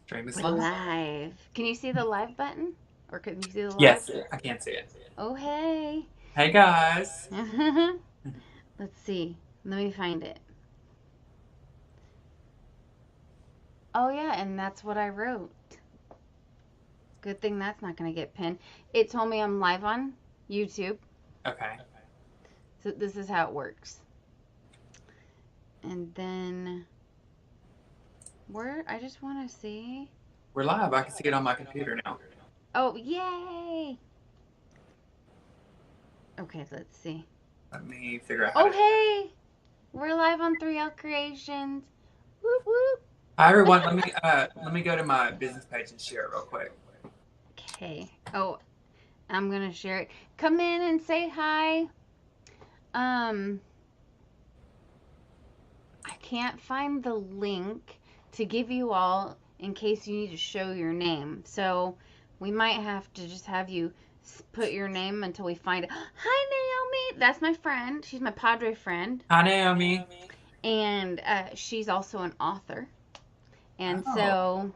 Stream is We're live. live. Can you see the live button? Or can you see the live? Yes, I can't see it. Oh, hey. Hey guys. Let's see. Let me find it. Oh, yeah, and that's what I wrote. Good thing that's not going to get pinned. It told me I'm live on YouTube. Okay. So this is how it works. And then, where? I just want to see. We're live. I can see it on my computer now. Oh, yay. Okay, let's see. Let me figure out how Oh, to. hey. We're live on 3L Creations. Whoop, whoop. Hi everyone. Let me go to my business page and share it real quick. Okay. Oh, I'm gonna share it. Come in and say hi. Um, I can't find the link to give you all in case you need to show your name. So we might have to just have you put your name until we find it. Hi, Naomi. That's my friend. She's my Padre friend, Hi Naomi. and she's also an author. And Oh. so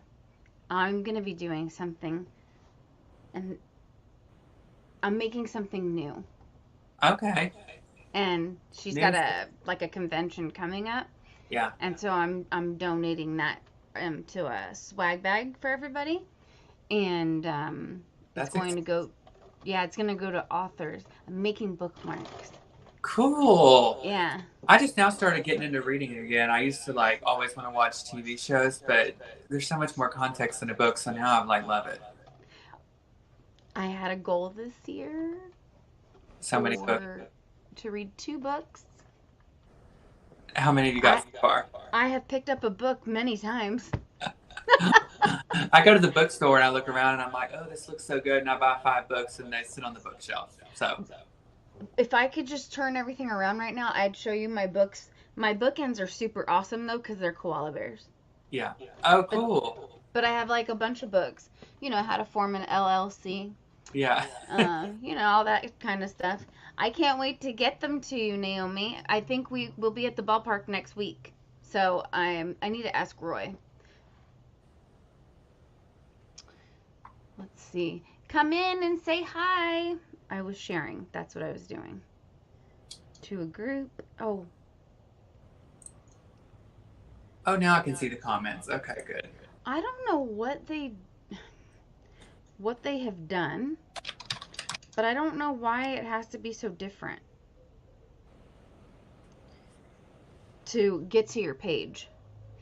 I'm gonna be doing something, and I'm making something new. Okay. And she's got News. a convention coming up, Yeah. and so I'm donating that to a swag bag for everybody, and it's That's going to go, yeah, it's going to go to authors. I'm making bookmarks. cool. Yeah, I just now started getting into reading again. I used to like always want to watch TV shows, but there's so much more context in a book, so now I'm like love it. I had a goal this year So many books. for to read 2 books. How many have you got I so far? I have picked up a book many times. I go to the bookstore and I look around and I'm like, oh, this looks so good, and I buy 5 books and they sit on the bookshelf. So If I could just turn everything around right now, I'd show you my books. My bookends are super awesome though because they're koala bears. yeah. Oh, But cool. but I have like a bunch of books. How to form an LLC. Yeah. All that kind of stuff. I can't wait to get them to you, Naomi. I think we will be at the ballpark next week. So I need to ask Roy. Let's see. Come in and say hi. I was sharing. That's what I was doing. To a group. Oh, Oh, now I can see the comments. Okay, good. I don't know what they have done, but I don't know why it has to be so different to get to your page.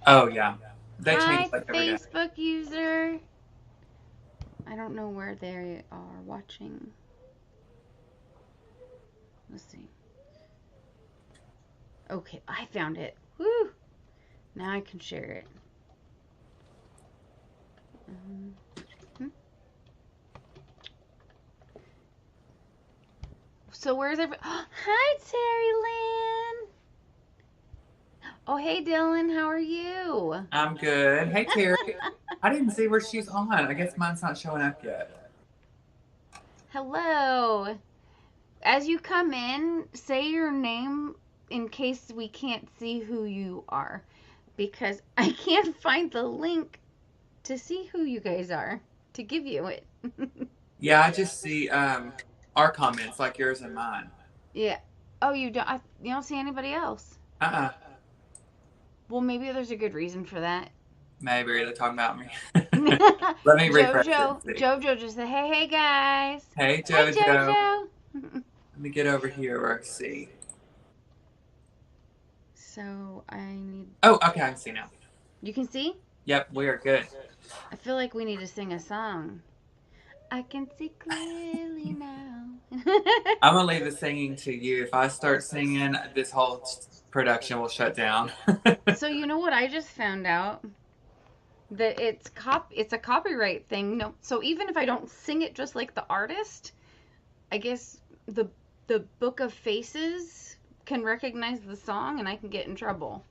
Oh, yeah. They change Hi, like every day. Facebook user. I don't know where they are watching. Let's see. Okay, I found it. Woo! Now I can share it. Hmm. So where's every? Hi, Terry Lynn. Oh, hey, Dylan. How are you? I'm good. Hey, Terry. I didn't see where she's on. I guess mine's not showing up yet. Hello. As you come in, say your name in case we can't see who you are, because I can't find the link to see who you guys are to give you it. Yeah, I just see our comments like yours and mine. Yeah. Oh, you don't see anybody else. Uh-uh. Well, maybe there's a good reason for that. Maybe they're talking about me. Let me refresh it and see. Jojo just said, hey guys. Hey, Hi, Jojo. Jojo. Let me get over here where I see. So I need. Oh, okay, I can see now. You can see? Yep, we are good. I feel like we need to sing a song. I can see clearly now. I'm gonna leave the singing to you. If I start singing, this whole production will shut down. So you know what I just found out? That it's a copyright thing. No, so even if I don't sing it just like the artist, I guess the Book of Faces can recognize the song and I can get in trouble.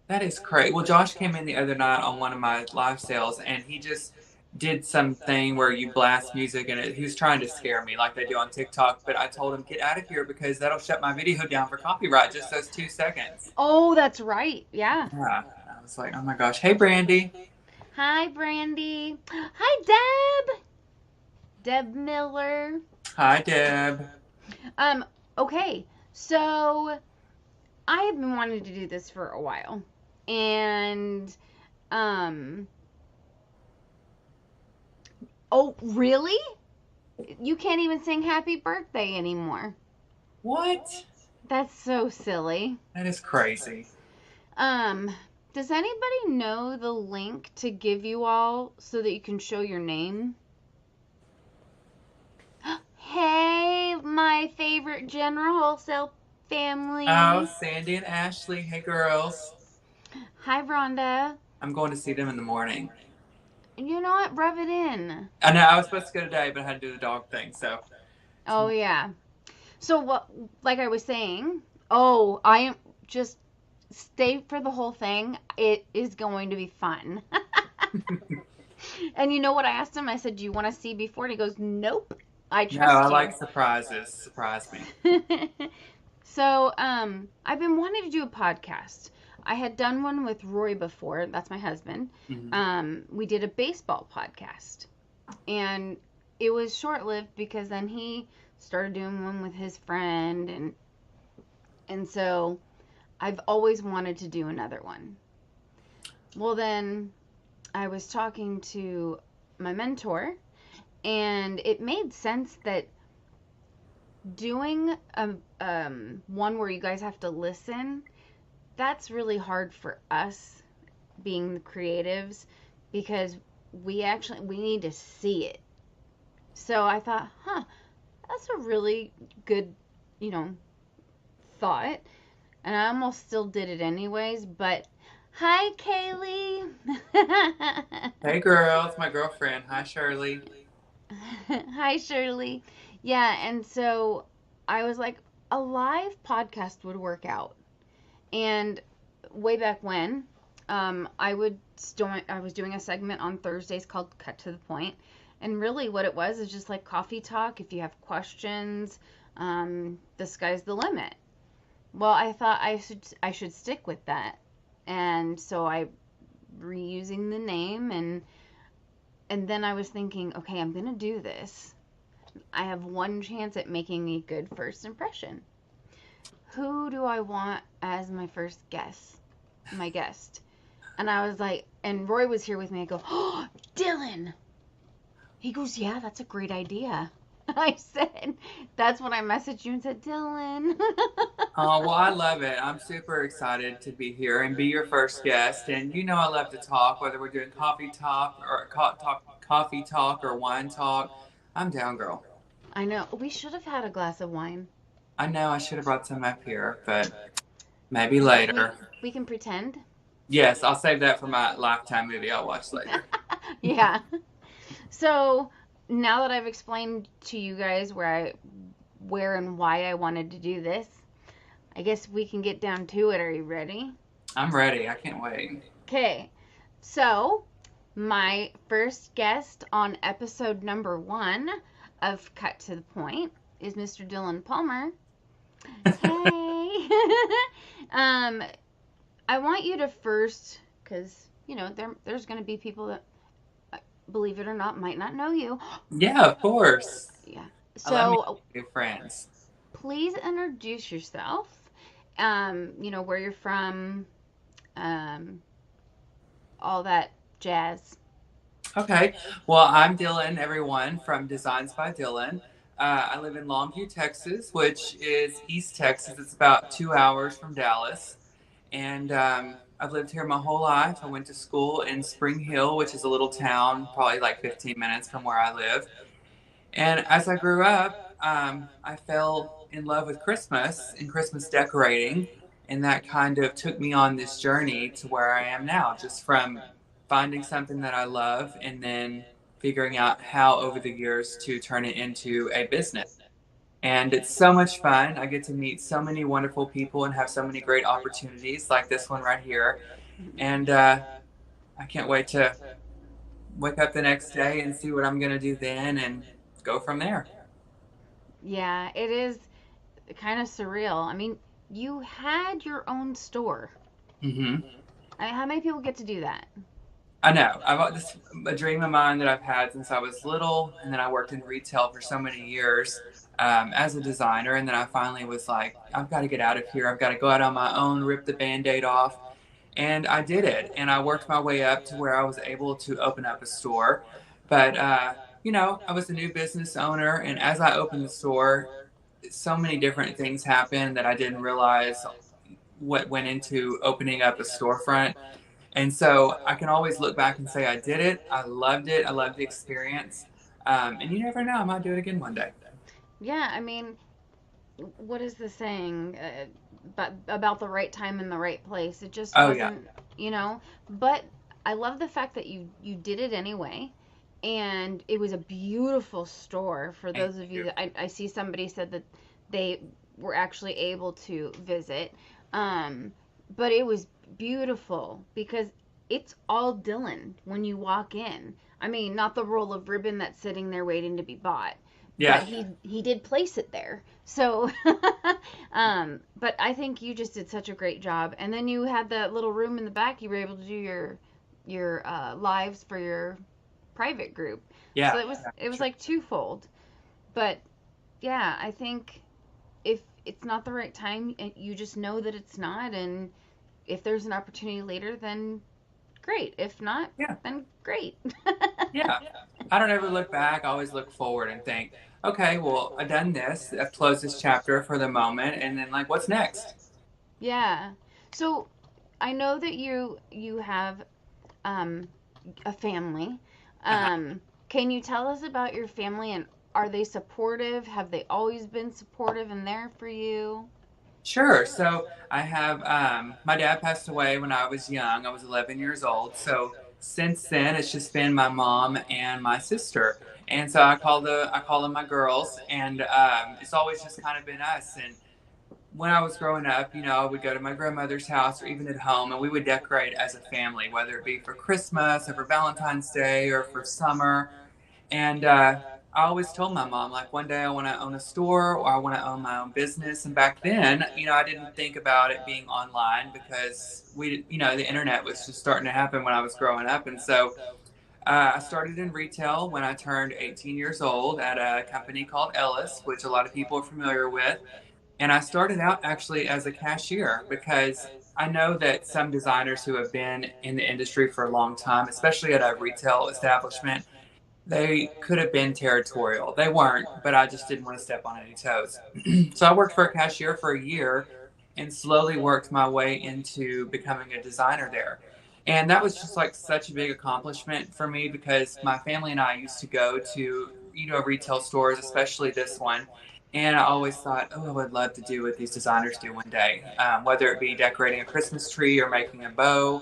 That is crazy. Well, Josh came in the other night on one of my live sales, and he just did something where you blast music, and he was trying to scare me like they do on TikTok. But I told him, get out of here because that'll shut my video down for copyright, just those 2 seconds. Oh, that's right. Yeah. Yeah. I was like, oh my gosh. Hey, Brandy. Hi, Brandy. Hi, Deb. Deb Miller. Hi, Deb. Um, okay, so I have been wanting to do this for a while. And, um, oh, really? You can't even sing happy birthday anymore. What? That's so silly. That is crazy. Um, does anybody know the link to give you all so that you can show your name? Hey, my favorite General Wholesale Oh, family. Sandy and Ashley. Hey, girls. Hi, Rhonda. I'm going to see them in the morning. You know what? Rub it in. I know I was supposed to go today, but I had to do the dog thing, so. Oh, yeah. So, what, like I was saying, oh, I am just stay for the whole thing. It is going to be fun. And you know what I asked him? I said, "Do you want to see before?" And he goes, "Nope. I No, I trust you." like surprises. Surprise me. So, I've been wanting to do a podcast. I had done one with Roy before. That's my husband. We did a baseball podcast, and it was short-lived because then he started doing one with his friend, and so I've always wanted to do another one. Well, then I was talking to my mentor, and it made sense that doing one where you guys have to listen, that's really hard for us being the creatives because we need to see it. So I thought, that's a really good, you know, thought. And I almost still did it anyways, but hi, Kaylee. Hey, girls. My girlfriend. Hi, Shirley. Hi, Shirley. Yeah, and so I was like, a live podcast would work out. And way back when, I was doing a segment on Thursdays called Cut to the Point, and really what it was is just like coffee talk. If you have questions, the sky's the limit. Well, I thought I should stick with that, and so I reusing the name, and then I was thinking, okay, I'm gonna do this. I have one chance at making a good first impression. Who do I want as my first guest? My guest. And I was like, and Roy was here with me. I go, oh, Dylan. He goes, yeah, that's a great idea. I said, that's when I messaged you and said, Dylan. Oh, well, I love it. I'm super excited to be here and be your first guest. And you know, I love to talk, whether we're doing coffee talk or wine talk. I'm down, girl. I know. We should have had a glass of wine. I know I should have brought some up here, but maybe Well, later. we can pretend. Yes, I'll save that for my Lifetime movie I'll watch later. Yeah. So now that I've explained to you guys where and why I wanted to do this, I guess we can get down to it. Are you ready? I'm ready. I can't wait. Okay. So, my first guest on episode number 1 of Cut to the Point is Mr. Dylan Palmer. Hey. I want you to first, because you know there's going to be people that, believe it or not, might not know you. Yeah, of course. Yeah. I love So meeting new friends. please introduce yourself. You know where you're from, um, all that jazz. Okay. Well, I'm Dylan, everyone, from Designs by Dylan. I live in Longview, Texas, which is East Texas. It's about 2 hours from Dallas. And I've lived here my whole life. I went to school in Spring Hill, which is a little town, probably like 15 minutes from where I live. And as I grew up, I fell in love with Christmas and Christmas decorating. And that kind of took me on this journey to where I am now, just from finding something that I love and then figuring out how over the years to turn it into a business. And it's so much fun. I get to meet so many wonderful people and have so many great opportunities like this one right here. And I can't wait to wake up the next day and see what I'm going to do then and go from there. Yeah, it is kind of surreal. I mean, you had your own store. Hmm. I mean, how many people get to do that? I know. This a dream of mine that I've had since I was little, and then I worked in retail for so many years as a designer, and then I finally was like, I've got to get out of here. I've got to go out on my own, rip the Band-Aid off, and I did it. And I worked my way up to where I was able to open up a store. But I was a new business owner, and as I opened the store, so many different things happened that I didn't realize what went into opening up a storefront. And so I can always look back and say I did it. I loved it. I loved the experience. And you never know, I might do it again one day. Yeah, I mean, what is the saying about the right time and the right place? It just Oh yeah, wasn't, you know. But I love the fact that you did it anyway, and it was a beautiful store. For thank those of you you. that I see, somebody said that they were actually able to visit, um, but it was beautiful because it's all Dylan when you walk in. I mean, not the roll of ribbon that's sitting there waiting to be bought, but Yeah, he did place it there. So, but I think you just did such a great job. And then you had that little room in the back. You were able to do your lives for your private group. So yeah, it was sure. like twofold. But yeah, I think if it's not the right time, you just know that it's not, and if there's an opportunity later, then great. If not, Yeah, then great. yeah. I don't ever look back. I always look forward and think, okay, well, I've done this. I've closed this chapter for the moment, and then like, what's next? Yeah. So I know that you have um, a family. Uh-huh. Can you tell us about your family, and are they supportive? Have they always been supportive and there for you? Sure. So I have my dad passed away when I was young. I was 11 years old. So since then, it's just been my mom and my sister. And so I call them my girls, and it's always just kind of been us. And when I was growing up, I would go to my grandmother's house or even at home, and we would decorate as a family, whether it be for Christmas or for Valentine's Day or for summer. And I always told my mom, like, one day I want to own a store or I want to own my own business. And back then, I didn't think about it being online because the internet was just starting to happen when I was growing up. And so I started in retail when I turned 18 years old at a company called Ellis, which a lot of people are familiar with. And I started out actually as a cashier because I know that some designers who have been in the industry for a long time, especially at a retail establishment, they could have been territorial. They weren't, but I just didn't want to step on any toes. So I worked for a cashier for a year and slowly worked my way into becoming a designer there. And that was just like such a big accomplishment for me because my family and I used to go to, retail stores, especially this one. And I always thought, oh, I would love to do what these designers do one day, whether it be decorating a Christmas tree or making a bow.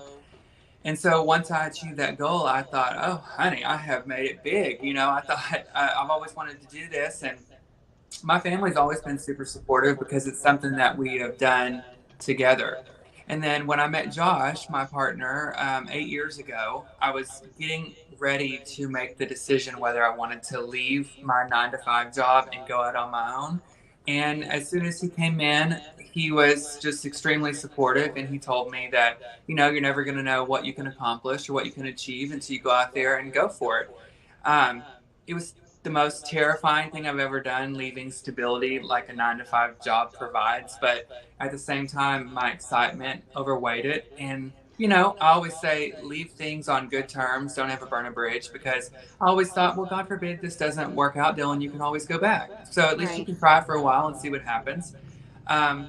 And so once I achieved that goal, I thought, oh, honey, I have made it big. I thought I've always wanted to do this. And my family's always been super supportive because it's something that we have done together. And then when I met Josh, my partner, 8 years ago, I was getting ready to make the decision whether I wanted to leave my 9 to 5 job and go out on my own. And as soon as he came in, he was just extremely supportive. And he told me that, you're never going to know what you can accomplish or what you can achieve until you go out there and go for it. It was the most terrifying thing I've ever done, leaving stability like a 9 to 5 job provides. But at the same time, my excitement overweighed it. And, I always say leave things on good terms. Don't ever burn a bridge because I always thought, well, God forbid this doesn't work out, Dylan, you can always go back. So at least you Right. can try for a while and see what happens. Um,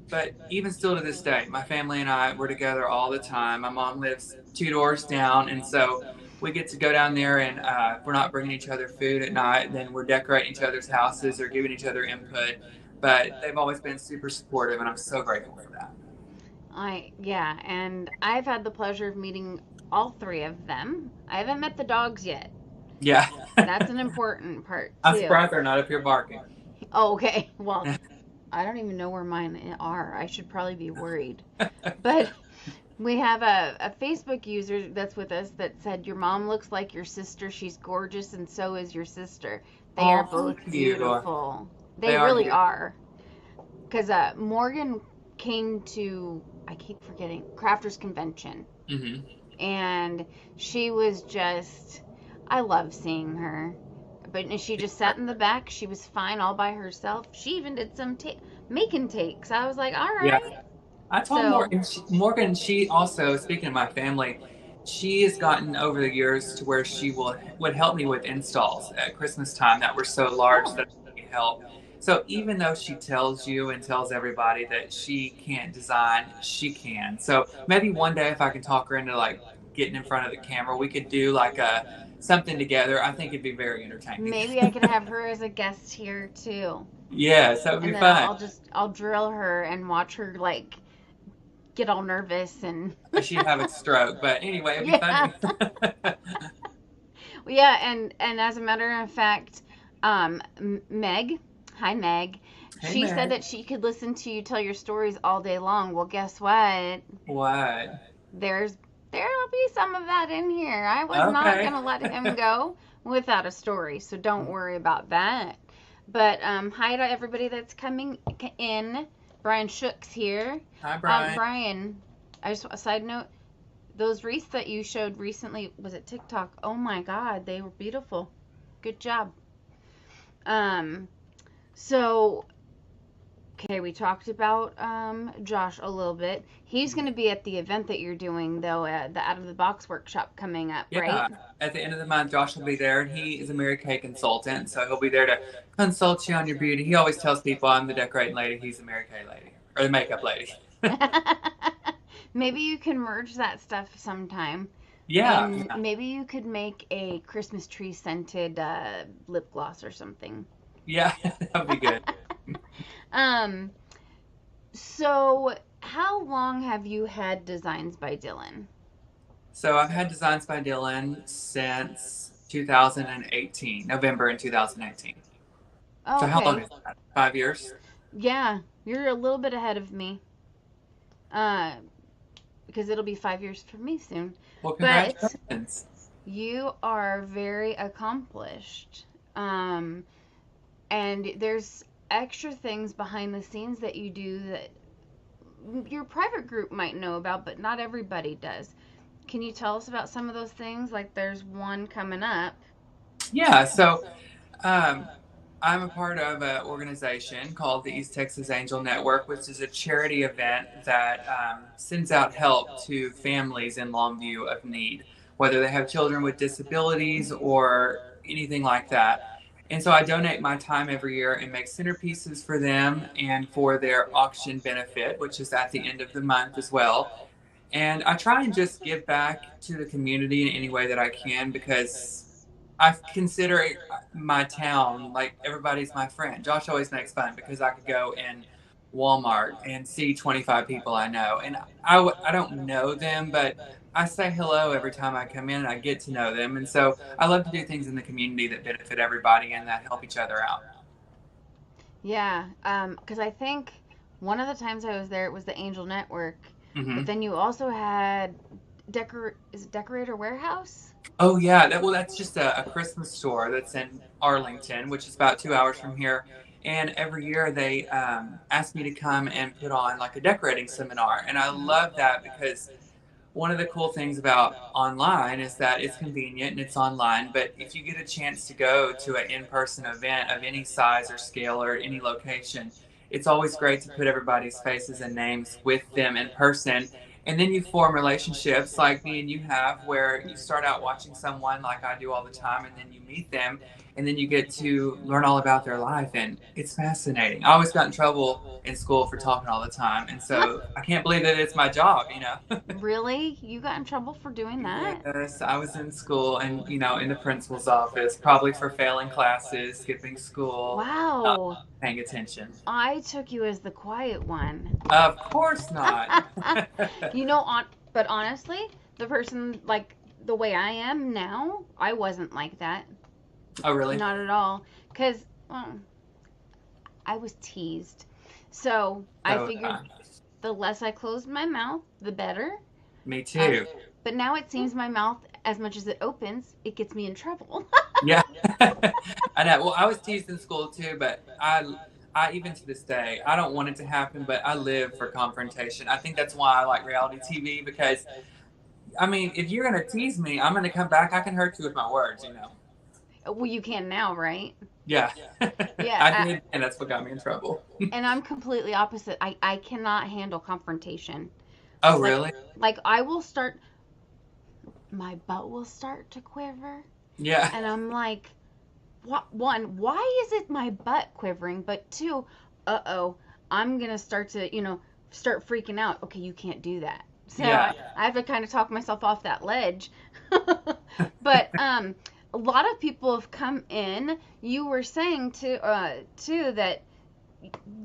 but even still to this day, my family and I were together all the time. My mom lives 2 doors down. And so we get to go down there and if we're not bringing each other food at night, then we're decorating each other's houses or giving each other input. But they've always been super supportive, and I'm so grateful for that. Yeah, and I've had the pleasure of meeting all three of them. I haven't met the dogs yet. Yeah. That's an important part I'm too. surprised they're not up here barking. Oh, okay. Well, I don't even know where mine are. I should probably be worried. But we have a Facebook user that's with us that said, your mom looks like your sister. She's gorgeous, and so is your sister. They are Oh, both thank you. beautiful. They They are really beautiful. are. Because Morgan came to, I keep forgetting, Crafters Convention. Hmm. and she was just, I love seeing her. But she just sat in the back. She was fine all by herself. She even did some making takes. I was like, all Yeah. right. I told So, Morgan, she also, speaking of my family, she has gotten over the years to where she would help me with installs at Christmas time that were so large oh, that I need help. So even though she tells you and tells everybody that she can't design, she can. So maybe one day if I can talk her into like getting in front of the camera, we could do like a something together. I think it'd be very entertaining. maybe I could have her as a guest here too. Yes, that would be And then fun. I'll drill her and watch her like get all nervous and She'd have a stroke, but anyway, it'd be yeah. funny. Yeah, and as a matter of fact, Meg, hi Meg, Hey, she said Meg. that she could listen to you tell your stories all day long. Well, guess what? What? There'll be some of that in here. I was not Okay. gonna let him go without a story, so don't worry about that. But hi to everybody that's coming in. Brian Shook's here. Hi, Brian. Brian, I just a side note. Those wreaths that you showed recently, was it TikTok? Oh my God, they were beautiful. Good job. Um, so okay, we talked about Josh a little bit. He's going to be at the event that you're doing though, at the Out of the Box workshop coming up, right? Yeah, at the end of the month, Josh will be there, and he is a Mary Kay consultant, so he'll be there to consult you on your beauty. He always tells people I'm the decorating lady, he's the Mary Kay lady, or the makeup lady. Maybe you can merge that stuff sometime. Yeah, And maybe you could make a Christmas tree scented lip gloss or something. yeah, that would be good. Um, so how long have you had Designs by Dylan? So I've had Designs by Dylan since 2018, November in 2018. Oh, So how long okay. is that? 5 years? Yeah, you're a little bit ahead of me. Uh, because it'll be 5 years for me soon. Well, But congratulations. you are very accomplished. And there's extra things behind the scenes that you do that your private group might know about, but not everybody does. Can you tell us about some of those things? Like there's one coming up. Yeah, so um, I'm a part of an organization called the East Texas Angel Network, which is a charity event that sends out help to families in Longview of need, whether they have children with disabilities or anything like that. And so I donate my time every year and make centerpieces for them and for their auction benefit, which is at the end of the month as well. And I try and just give back to the community in any way that I can because I consider my town like everybody's my friend. Josh always makes fun because I could go in Walmart and see 25 people I know, and I don't know them, but I say hello every time I come in and I get to know them. And so I love to do things in the community that benefit everybody and that help each other out. Yeah, because I think one of the times I was there, it was the Angel Network, Hmm. but then you also had is it Decorator Warehouse? Oh yeah, that's just a Christmas store that's in Arlington, which is about 2 hours from here. And every year they ask me to come and put on like a decorating seminar, and I love that because one of the cool things about online is that it's convenient and it's online. But if you get a chance to go to an in-person event of any size or scale or any location, it's always great to put everybody's faces and names with them in person. And then you form relationships like me and you have, where you start out watching someone like I do all the time, and then you meet them, and then you get to learn all about their life. And it's fascinating. I always got in trouble in school for talking all the time. And so I can't believe that it's my job, you know? Really? You got in trouble for doing that? Yes, I was in school and, in the principal's office, probably for failing classes, skipping school, not Wow. paying attention. I took you as the quiet one. Of course not. You know, but honestly, the person like the way I am now, I wasn't like that. Oh, really? Not at all. Because, well, I was teased. So I So, figured the less I closed my mouth, the better. me Um, too. but now it seems my mouth, as much as it opens, it gets me in trouble. Yeah. I know. Well, I was teased in school too, but I even to this day, I don't want it to happen, but I live for confrontation. I think that's why I like reality TV because I mean, if you're gonna tease me, I'm gonna come back. I can hurt you with my words, you know. Well, you can now, right? Yeah, Yeah. I did, and that's what got me in trouble. And I'm completely opposite. I cannot handle confrontation. Oh, Like really? like I will start my butt will start to quiver, Yeah. and I'm like, what? One, why is it my butt quivering? But two, uh-oh, I'm gonna start to, start freaking out. Okay, you can't do that. So Yeah. I have to kind of talk myself off that ledge. But a lot of people have come in. You were saying too that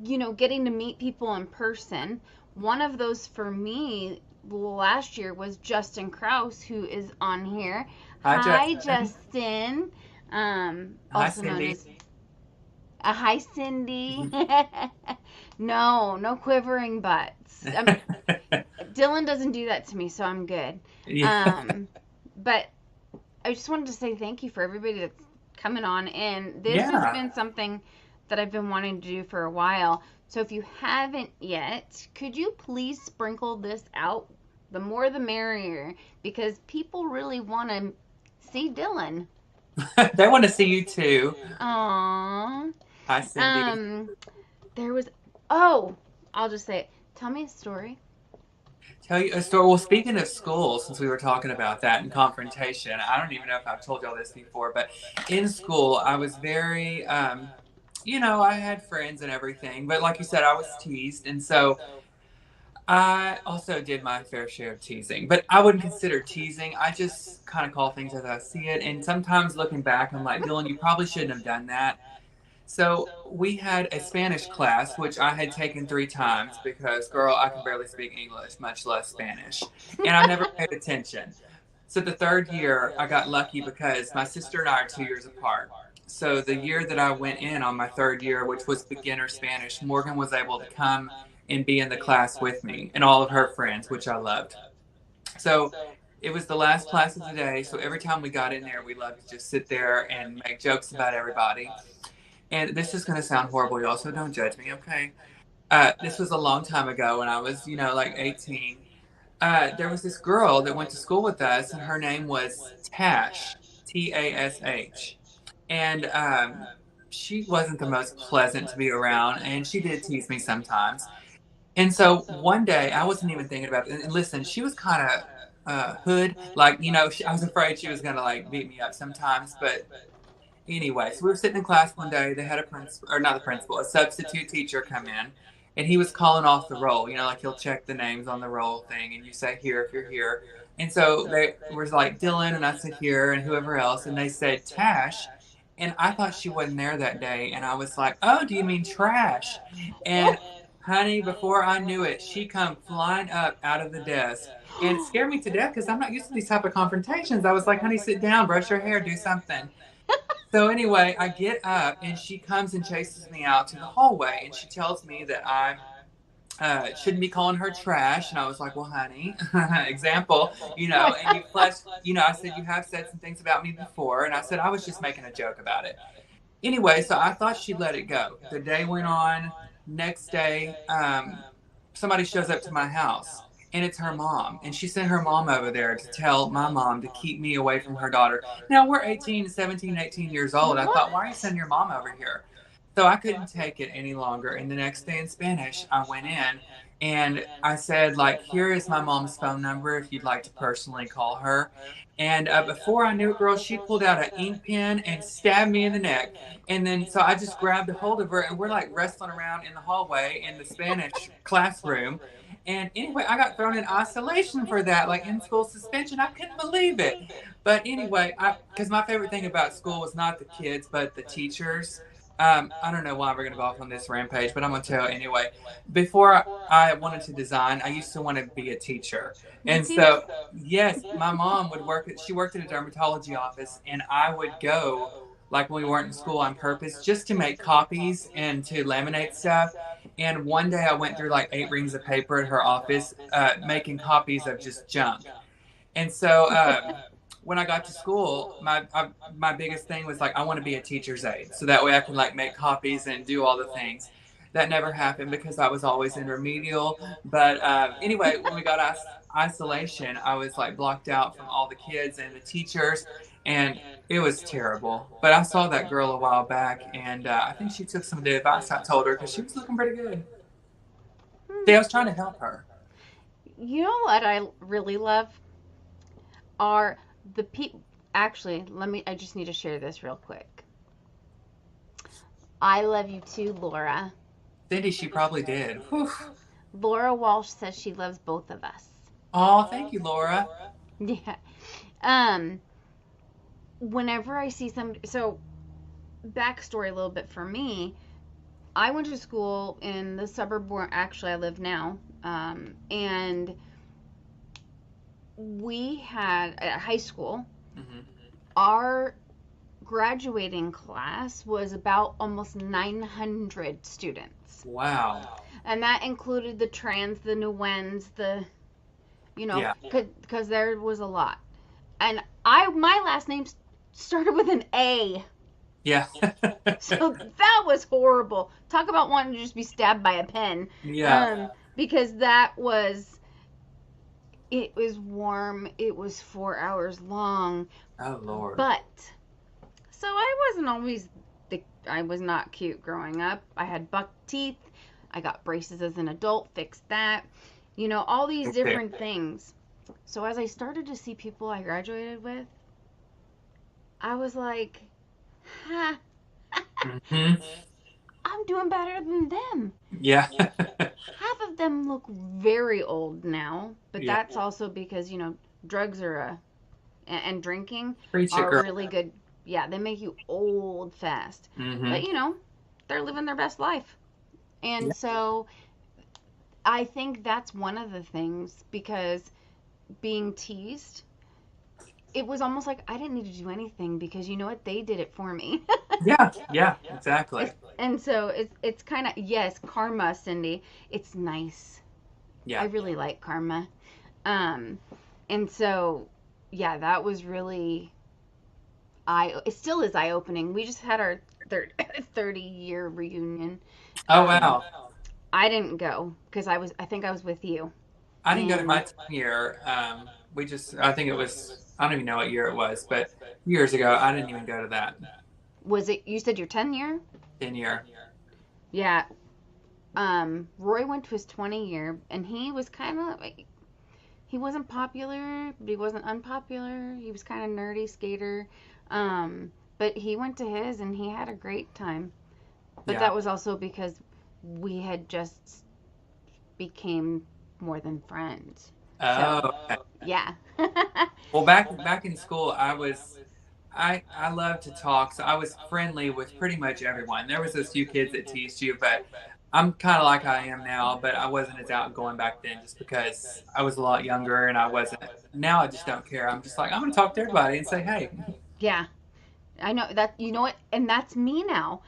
getting to meet people in person. One of those for me last year was Justin Kraus, who is on here. Hi, Hi, Justin. Justin. Hi, Also known Cindy. as hi, Cindy. No quivering butts. Dylan doesn't do that to me, so I'm good. Yeah. But I just wanted to say thank you for everybody that's coming on in. This has Yeah. been something that I've been wanting to do for a while. So if you haven't yet, could you please sprinkle this out? The more the merrier, because people really want to see Dylan. They want to see you too. Aww. Hi, Cindy. Um, there was. Oh, I'll just say it. Tell me a story. Tell you a story. Well, speaking of school, since we were talking about that and confrontation, I don't even know if I've told y'all this before, but in school, I was very, I had friends and everything, but like you said, I was teased. And so I also did my fair share of teasing, but I wouldn't consider teasing. I just kind of call things as I see it. And sometimes looking back, I'm like, Dylan, you probably shouldn't have done that. So we had a Spanish class, which I had taken 3 times because, girl, I can barely speak English, much less Spanish. And I never paid attention. So the third year, I got lucky because my sister and I are 2 years apart. So the year that I went in on my third year, which was beginner Spanish, Morgan was able to come and be in the class with me and all of her friends, which I loved. So it was the last class of the day. So every time we got in there, we loved to just sit there and make jokes about everybody. And this is going to sound horrible, y'all, so don't judge me, okay? This was a long time ago when I was, like 18. There was this girl that went to school with us, and her name was Tash, Tash. And she wasn't the most pleasant to be around, and she did tease me sometimes. And so one day, I wasn't even thinking about it. And listen, she was kind of hood. Like, I was afraid she was going to, like, beat me up sometimes, but anyway, so we were sitting in class one day. They had a principal, or not a principal, a substitute teacher come in, and he was calling off the roll. Like he'll check the names on the roll thing, and you say here if you're here. And so they was like Dylan, and I said here, and whoever else, and they said Tash, and I thought she wasn't there that day, and I was like, oh, do you mean trash? And honey, before I knew it, she come flying up out of the desk. And it scared me to death because I'm not used to these type of confrontations. I was like, honey, sit down, brush your hair, do something. So anyway, I get up and she comes and chases me out to the hallway, and she tells me that I shouldn't be calling her trash. And I was like, well, honey, example, and you plus, I said, you have said some things about me before. And I said, I was just making a joke about it. Anyway, so I thought she'd let it go. The day went on. Next day, somebody shows up to my house. And it's her mom. And she sent her mom over there to tell my mom to keep me away from her daughter. Now, we're 18, 17, 18 years old. I thought, why are you sending your mom over here? So I couldn't take it any longer. And the next day in Spanish, I went in and I said, like, here is my mom's phone number if you'd like to personally call her. And before I knew it, girl, she pulled out an ink pen and stabbed me in the neck. And then so I just grabbed a hold of her, and we're like wrestling around in the hallway in the Spanish classroom. And anyway, I got thrown in isolation for that, like in school suspension. I couldn't believe it. But anyway, because my favorite thing about school was not the kids, but the teachers. I don't know why we're going to go off on this rampage, but I'm going to tell anyway. Before I wanted to design, I used to want to be a teacher. And so, yes, my mom she worked at a dermatology office, and I would go, like when we weren't in school, on purpose just to make copies and to laminate stuff. And one day I went through like 8 reams of paper at her office, making copies of just junk. And so when I got to school, my biggest thing was like, I want to be a teacher's aide. So that way I can like make copies and do all the things. That never happened because I was always in remedial. But anyway, when we got isolation, I was like blocked out from all the kids and the teachers, and it was terrible. But I saw that girl a while back, and I think she took some of the advice I told her because she was looking pretty good. See, I was trying to help her. You know what I really love are the people. Actually, I just need to share this real quick. I love you too, Laura. Cindy, she probably did. Whew. Laura Walsh says she loves both of us. Oh, thank you, Laura. Yeah. Um, Whenever I see so backstory a little bit for me, I went to school in the suburb where actually I live now. And we had at high school, Hmm. our graduating class was about almost 900 students. Wow. And that included the trans, the nuens, Yeah. because there was a lot. And my last name started with an A. Yeah. So that was horrible. Talk about wanting to just be stabbed by a pen. Yeah. Because it was warm. It was 4 hours long. Oh, Lord. But, so I was not cute growing up. I had buck teeth. I got braces as an adult, fixed that. All these Okay. different things. So as I started to see people I graduated with, I was like, ha, Hmm. I'm doing better than them. Yeah. Half of them look very old now, but Yeah. that's also because, drugs and drinking Preach it, are girl. really good. Yeah, they make you old fast. Hmm. But, they're living their best life. And Yeah. so I think that's one of the things because being teased, it was almost like I didn't need to do anything because you know what? They did it for me. Yeah. Yeah. Exactly. And so it's kind of, yes, karma, Cindy. It's nice. I Yeah. really like karma. And so, yeah, that was really it still is eye opening. We just had our 30-year reunion. Oh, Um, wow. I didn't go because I think I was with you. I didn't go to my And 10 year. I think it was, I don't even know what year it was, but years ago, I didn't even go to that was it, you said your 10-year? 10 year. Yeah. Roy went to his 20-year and he was kind of like, he wasn't popular, but he wasn't unpopular. He was kind of nerdy skater. But he went to his and he had a great time. But Yeah. that was also because we had just became more than friends. Oh, So, okay. yeah. Well, back in school, I love to talk, so I was friendly with pretty much everyone. There was those few kids that teased you, but I'm kind of like I am now. But I wasn't as outgoing back then, just because I was a lot younger and I wasn't. Now I just don't care. I'm just like I'm gonna talk to everybody and say hey. Yeah. I know that, you know what? And that's me now.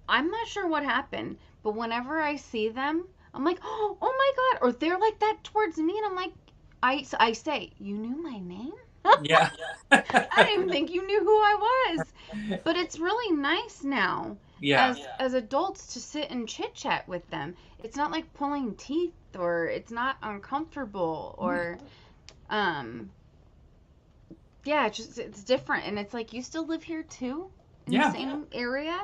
I'm not sure what happened, but whenever I see them, I'm like, oh my God. Or they're like that towards me. And I'm like, I say, you knew my name? Yeah. I didn't even think you knew who I was. But it's really nice now Yeah. as adults to sit and chit chat with them. It's not like pulling teeth or it's not uncomfortable or um yeah, it's different and it's like you still live here too in the Yeah. same area.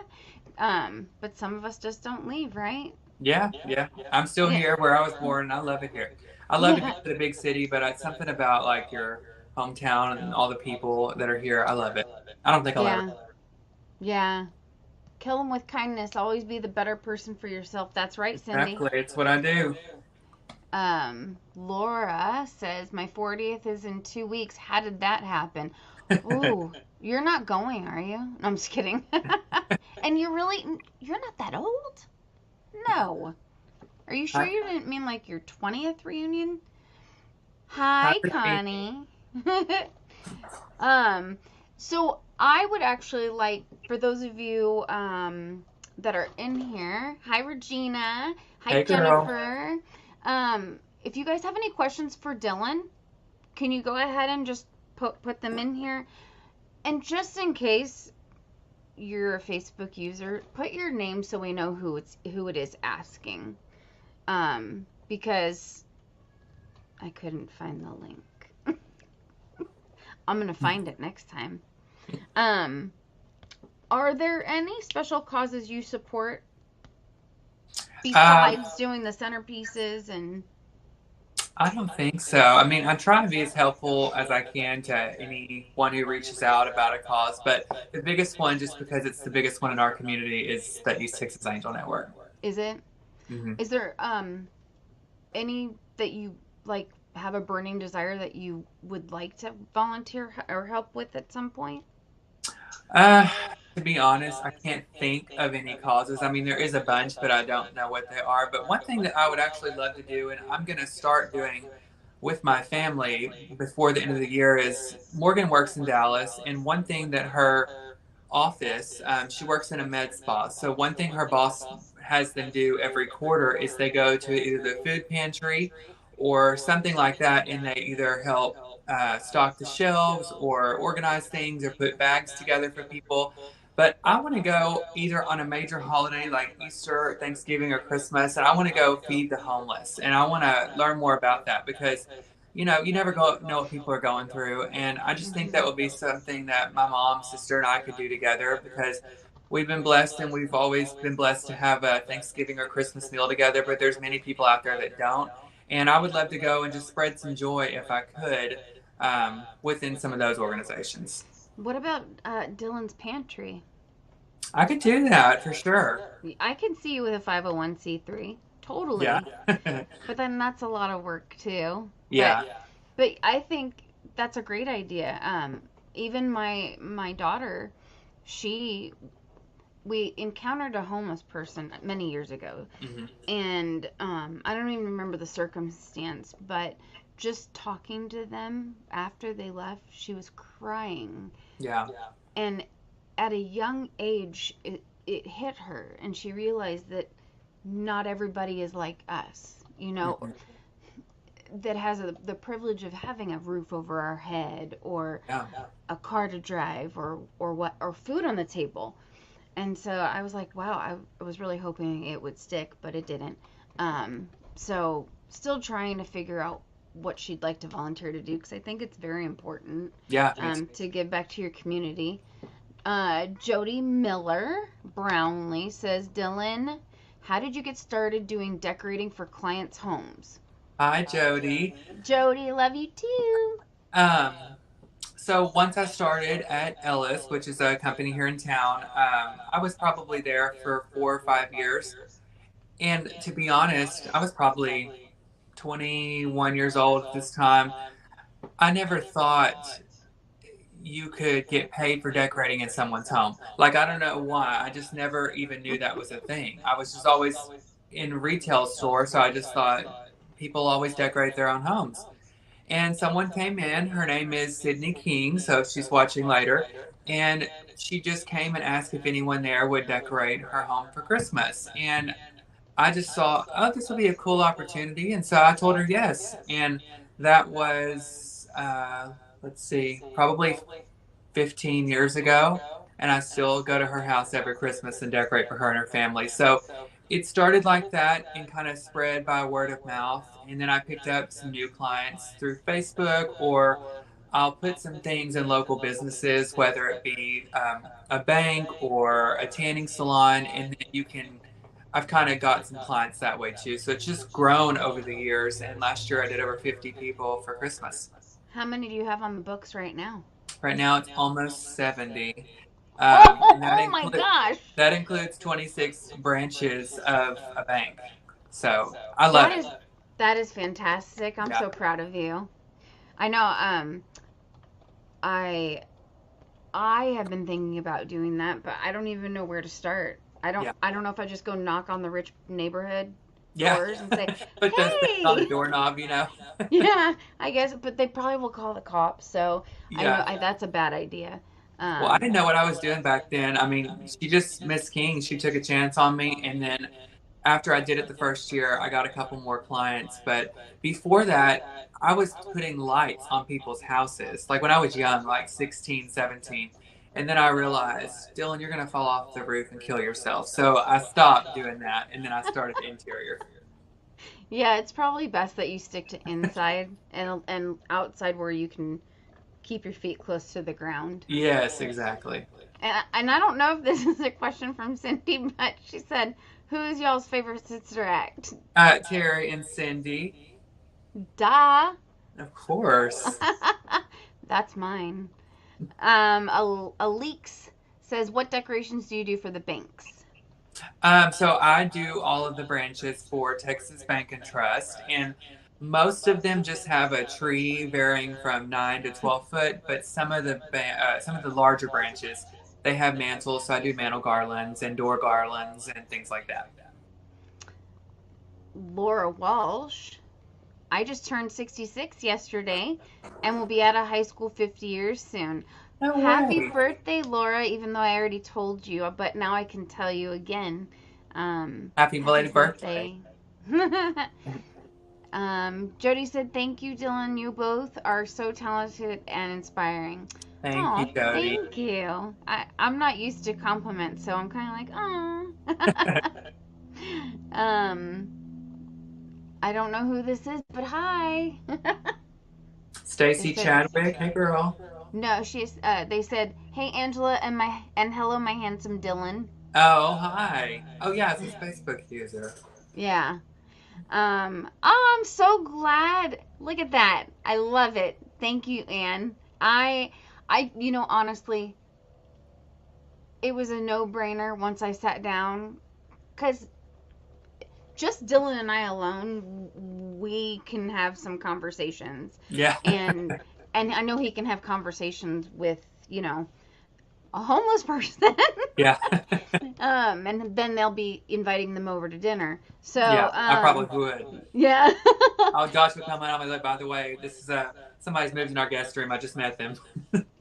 But some of us just don't leave, right? Yeah. Yeah. I'm still Yeah. here where I was born, and I love it here. I love to go Yeah. to the big city, but it's something about like your hometown and all the people that are here. I love it. I don't think I'll ever. Yeah. Yeah. Kill them with kindness. Always be the better person for yourself. That's right, Cindy. Exactly. It's what I do. Laura says my 40th is in 2 weeks. How did that happen? Ooh, you're not going, are you? No, I'm just kidding. And you're not that old? No. Are you sure Hi, you didn't mean like your 20th reunion? Hi, hi, Brittany. Connie. um, so I would actually like for those of you that are in here. Hi, Regina. Hi, Hey, girl. Jennifer. If you guys have any questions for Dylan, can you go ahead and just put them in here? And just in case, you're a Facebook user, put your name so we know who it is asking. Because I couldn't find the link. I'm gonna find it next time. Um, are there any special causes you support besides doing the centerpieces and? I don't think so. I mean, I try to be as helpful as I can to anyone who reaches out about a cause, but the biggest one, just because it's the biggest one in our community, is the East Texas Angel Network. Is it? Hmm. Is there any that you like have a burning desire that you would like to volunteer or help with at some point? Uh, to be honest, I can't think of any causes. I mean, there is a bunch, but I don't know what they are. But one thing that I would actually love to do, and I'm going to start doing with my family before the end of the year, is Morgan works in Dallas. And one thing that her office, she works in a med spa. So one thing her boss has them do every quarter is they go to either the food pantry or something like that, and they either help stock the shelves or organize things or put bags together for people. But I want to go either on a major holiday like Easter, Thanksgiving, or Christmas, and I want to go feed the homeless. And I want to learn more about that because, you never know what people are going through. And I just think that would be something that my mom, sister, and I could do together because we've been blessed and we've always been blessed to have a Thanksgiving or Christmas meal together. But there's many people out there that don't. And I would love to go and just spread some joy if I could within some of those organizations. What about Dylan's Pantry? I could do that for sure. I can see you with a 501c3. Totally. Yeah. But then that's a lot of work too. Yeah. But I think that's a great idea. Even my daughter, she we encountered a homeless person many years ago, Hmm. and I don't even remember the circumstance, but just talking to them after they left, she was crying, Yeah. and at a young age, it hit her, and she realized that not everybody is like us, Hmm. that has the privilege of having a roof over our head or Yeah. a car to drive or food on the table. And so I was like, wow, I was really hoping it would stick, but it didn't. So still trying to figure out what she'd like to volunteer to do because I think it's very important Yeah. to give back to your community. Jody Miller Brownlee says, Dylan, how did you get started doing decorating for clients' homes? Hi, Jody. Jody, love you too. Um, so once I started at Ellis, which is a company here in town, I was probably there for 4 or 5 years. And to be honest, I was probably 21 years old at this time. I never thought you could get paid for decorating in someone's home. Like, I don't know why. I just never even knew that was a thing. I was just always in retail store, so I just thought people always decorate their own homes. And someone came in. Her name is Sydney King, so if she's watching later. And she just came and asked if anyone there would decorate her home for Christmas. And I just saw, oh, this will be a cool opportunity. And so I told her yes. And that was, let's see, probably 15 years ago. And I still go to her house every Christmas and decorate for her and her family. So it started like that and kind of spread by word of mouth. And then I picked up some new clients through Facebook, or I'll put some things in local businesses, whether it be a bank or a tanning salon. And then I've kind of got some clients that way too. So it's just grown over the years. And last year I did over 50 people for Christmas. How many do you have on the books right now? Right now it's almost 70. And Oh my gosh. that includes 26 branches of a bank. So I love That it. is that is fantastic. I'm Yeah. so proud of you. I know I I have been thinking about doing that, but I don't even know where to start. Yeah. I don't know if I just go knock on the rich neighborhood Yeah. doors and say, Put those things on the "Hey." doorknob. Yeah, I guess, but they probably will call the cops. So I know Yeah. that's a bad idea. Well, I Um, didn't know what I was doing back then. I mean, Miss King, she took a chance on me. And then after I did it the first year, I got a couple more clients. But before that, I was putting lights on people's houses. Like when I was young, like 16, 17. And then I realized, Dylan, you're going to fall off the roof and kill yourself. So I stopped doing that, and then I started interior. Yeah, it's probably best that you stick to inside and outside where you can keep your feet close to the ground. Yes, exactly. And I don't know if this is a question from Cindy, but she said, "Who is y'all's favorite sister act?" Terry and Cindy. Duh. Of course. That's mine. Aleeks says, "What decorations do you do for the banks?" So I do all of the branches for Texas Bank and Trust, and most of them just have a tree varying from 9 to 12 foot. But some of the larger branches, they have mantles. So I do mantle garlands and door garlands and things like that. Laura Walsh, "I just turned 66 yesterday and will be at a high school 50 years soon. No Happy way. birthday, Laura, even though I already told you, but now I can tell you again. Happy belated birthday. Jody said, "Thank you, Dylan. You both are so talented and inspiring." Thank you, Oh, Jody. thank you. I'm not used to compliments, so I'm kind of like, oh. I don't know who this is, but hi. Stacy Chadwick. Hey, girl. No, they said, "Hey, Angela, and hello, my handsome Dylan." Oh, hi. Oh, yeah, it's a Facebook user. Yeah. Oh, I'm so glad. Look at that. I love it. Thank you, Anne. Honestly, it was a no-brainer once I sat down, because just Dylan and I alone, we can have some conversations. Yeah. And I know he can have conversations with, a homeless person. Yeah. And then they'll be inviting them over to dinner. So Yeah, I probably would. yeah. Oh, Josh would come in. I'm like, by the way, this is somebody's moved in our guest room. I just met them.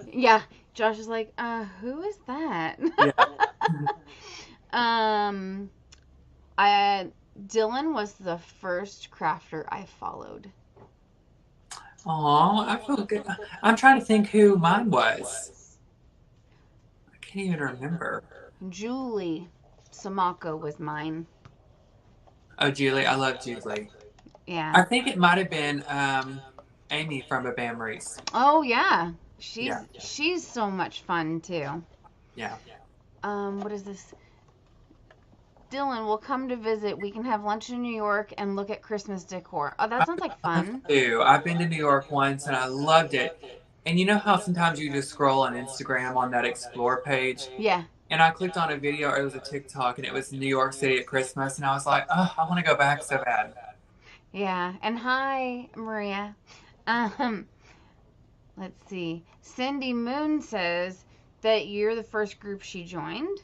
Yeah. Josh is like, who is that? Yeah. Dylan was the first crafter I followed. Oh, I feel good. I'm trying to think who mine was. I can't even remember. Julie Samako was mine. Oh, Julie. I love Julie. Yeah. I think it might have been Amy from Bam Reese. Oh yeah. She's so much fun too. Yeah. What is this? Dylan will come to visit. We can have lunch in New York and look at Christmas decor. Oh, that sounds like fun. I've been to New York once and I loved it. And you know how sometimes you just scroll on Instagram on that explore page? Yeah. And I clicked on a video, or it was a TikTok, and it was New York City at Christmas, and I was like, oh, I want to go back so bad. Yeah. And hi, Maria. Let's see. Cindy Moon says that you're the first group she joined.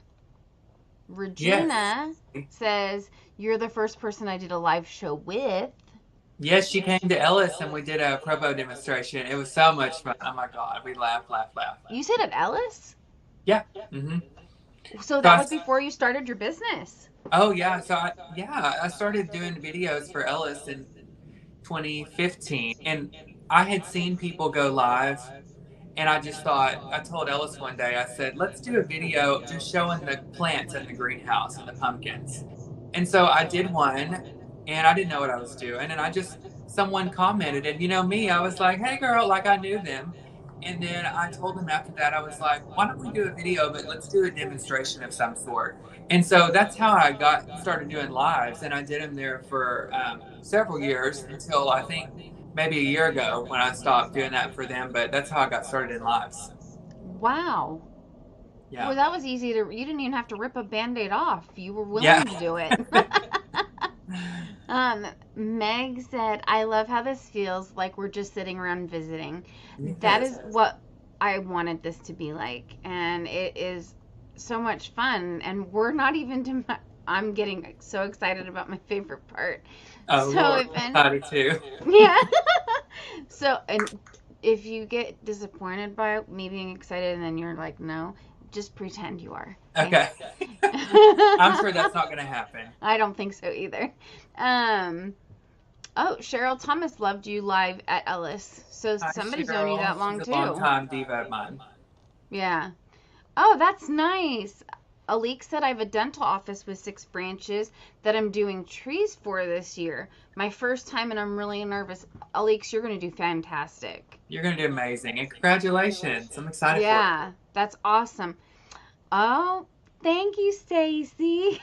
Regina says you're the first person I did a live show with. Yes, she came to Ellis and we did a Provo demonstration. It was so much fun. Oh my God, we laughed. You said at Ellis? Yeah. Mm-hmm. So that was before you started your business. Oh yeah. So I started doing videos for Ellis in 2015, and I had seen people go live. And I just thought, I told Ellis one day, I said, let's do a video just showing the plants in the greenhouse and the pumpkins. And so I did one, and I didn't know what I was doing. And someone commented, and me, I was like, hey girl, like I knew them. And then I told them after that, I was like, why don't we do a video, but let's do a demonstration of some sort. And so that's how I started doing lives. And I did them there for several years until I think maybe a year ago when I stopped doing that for them, but that's how I got started in lives. Wow. Yeah. Well, that was easy you didn't even have to rip a Band-Aid off. You were willing to do it. Meg said, I love how this feels like we're just sitting around visiting. Yes. That is what I wanted this to be like. And it is so much fun. And we're not even I'm getting so excited about my favorite part. Oh, so excited too. Yeah. So, and if you get disappointed by me being excited and then you're like, no, just pretend you are. Okay. I'm sure that's not going to happen. I don't think so either. Cheryl Thomas loved you live at Ellis. So somebody's known you that long too. She's a long time diva of mine. Yeah. Oh, that's nice. Alik said I have a dental office with 6 branches that I'm doing trees for this year. My first time and I'm really nervous. Alik, you're going to do fantastic. You're going to do amazing. And congratulations. I'm excited for you. Yeah, that's awesome. Oh, thank you, Stacy.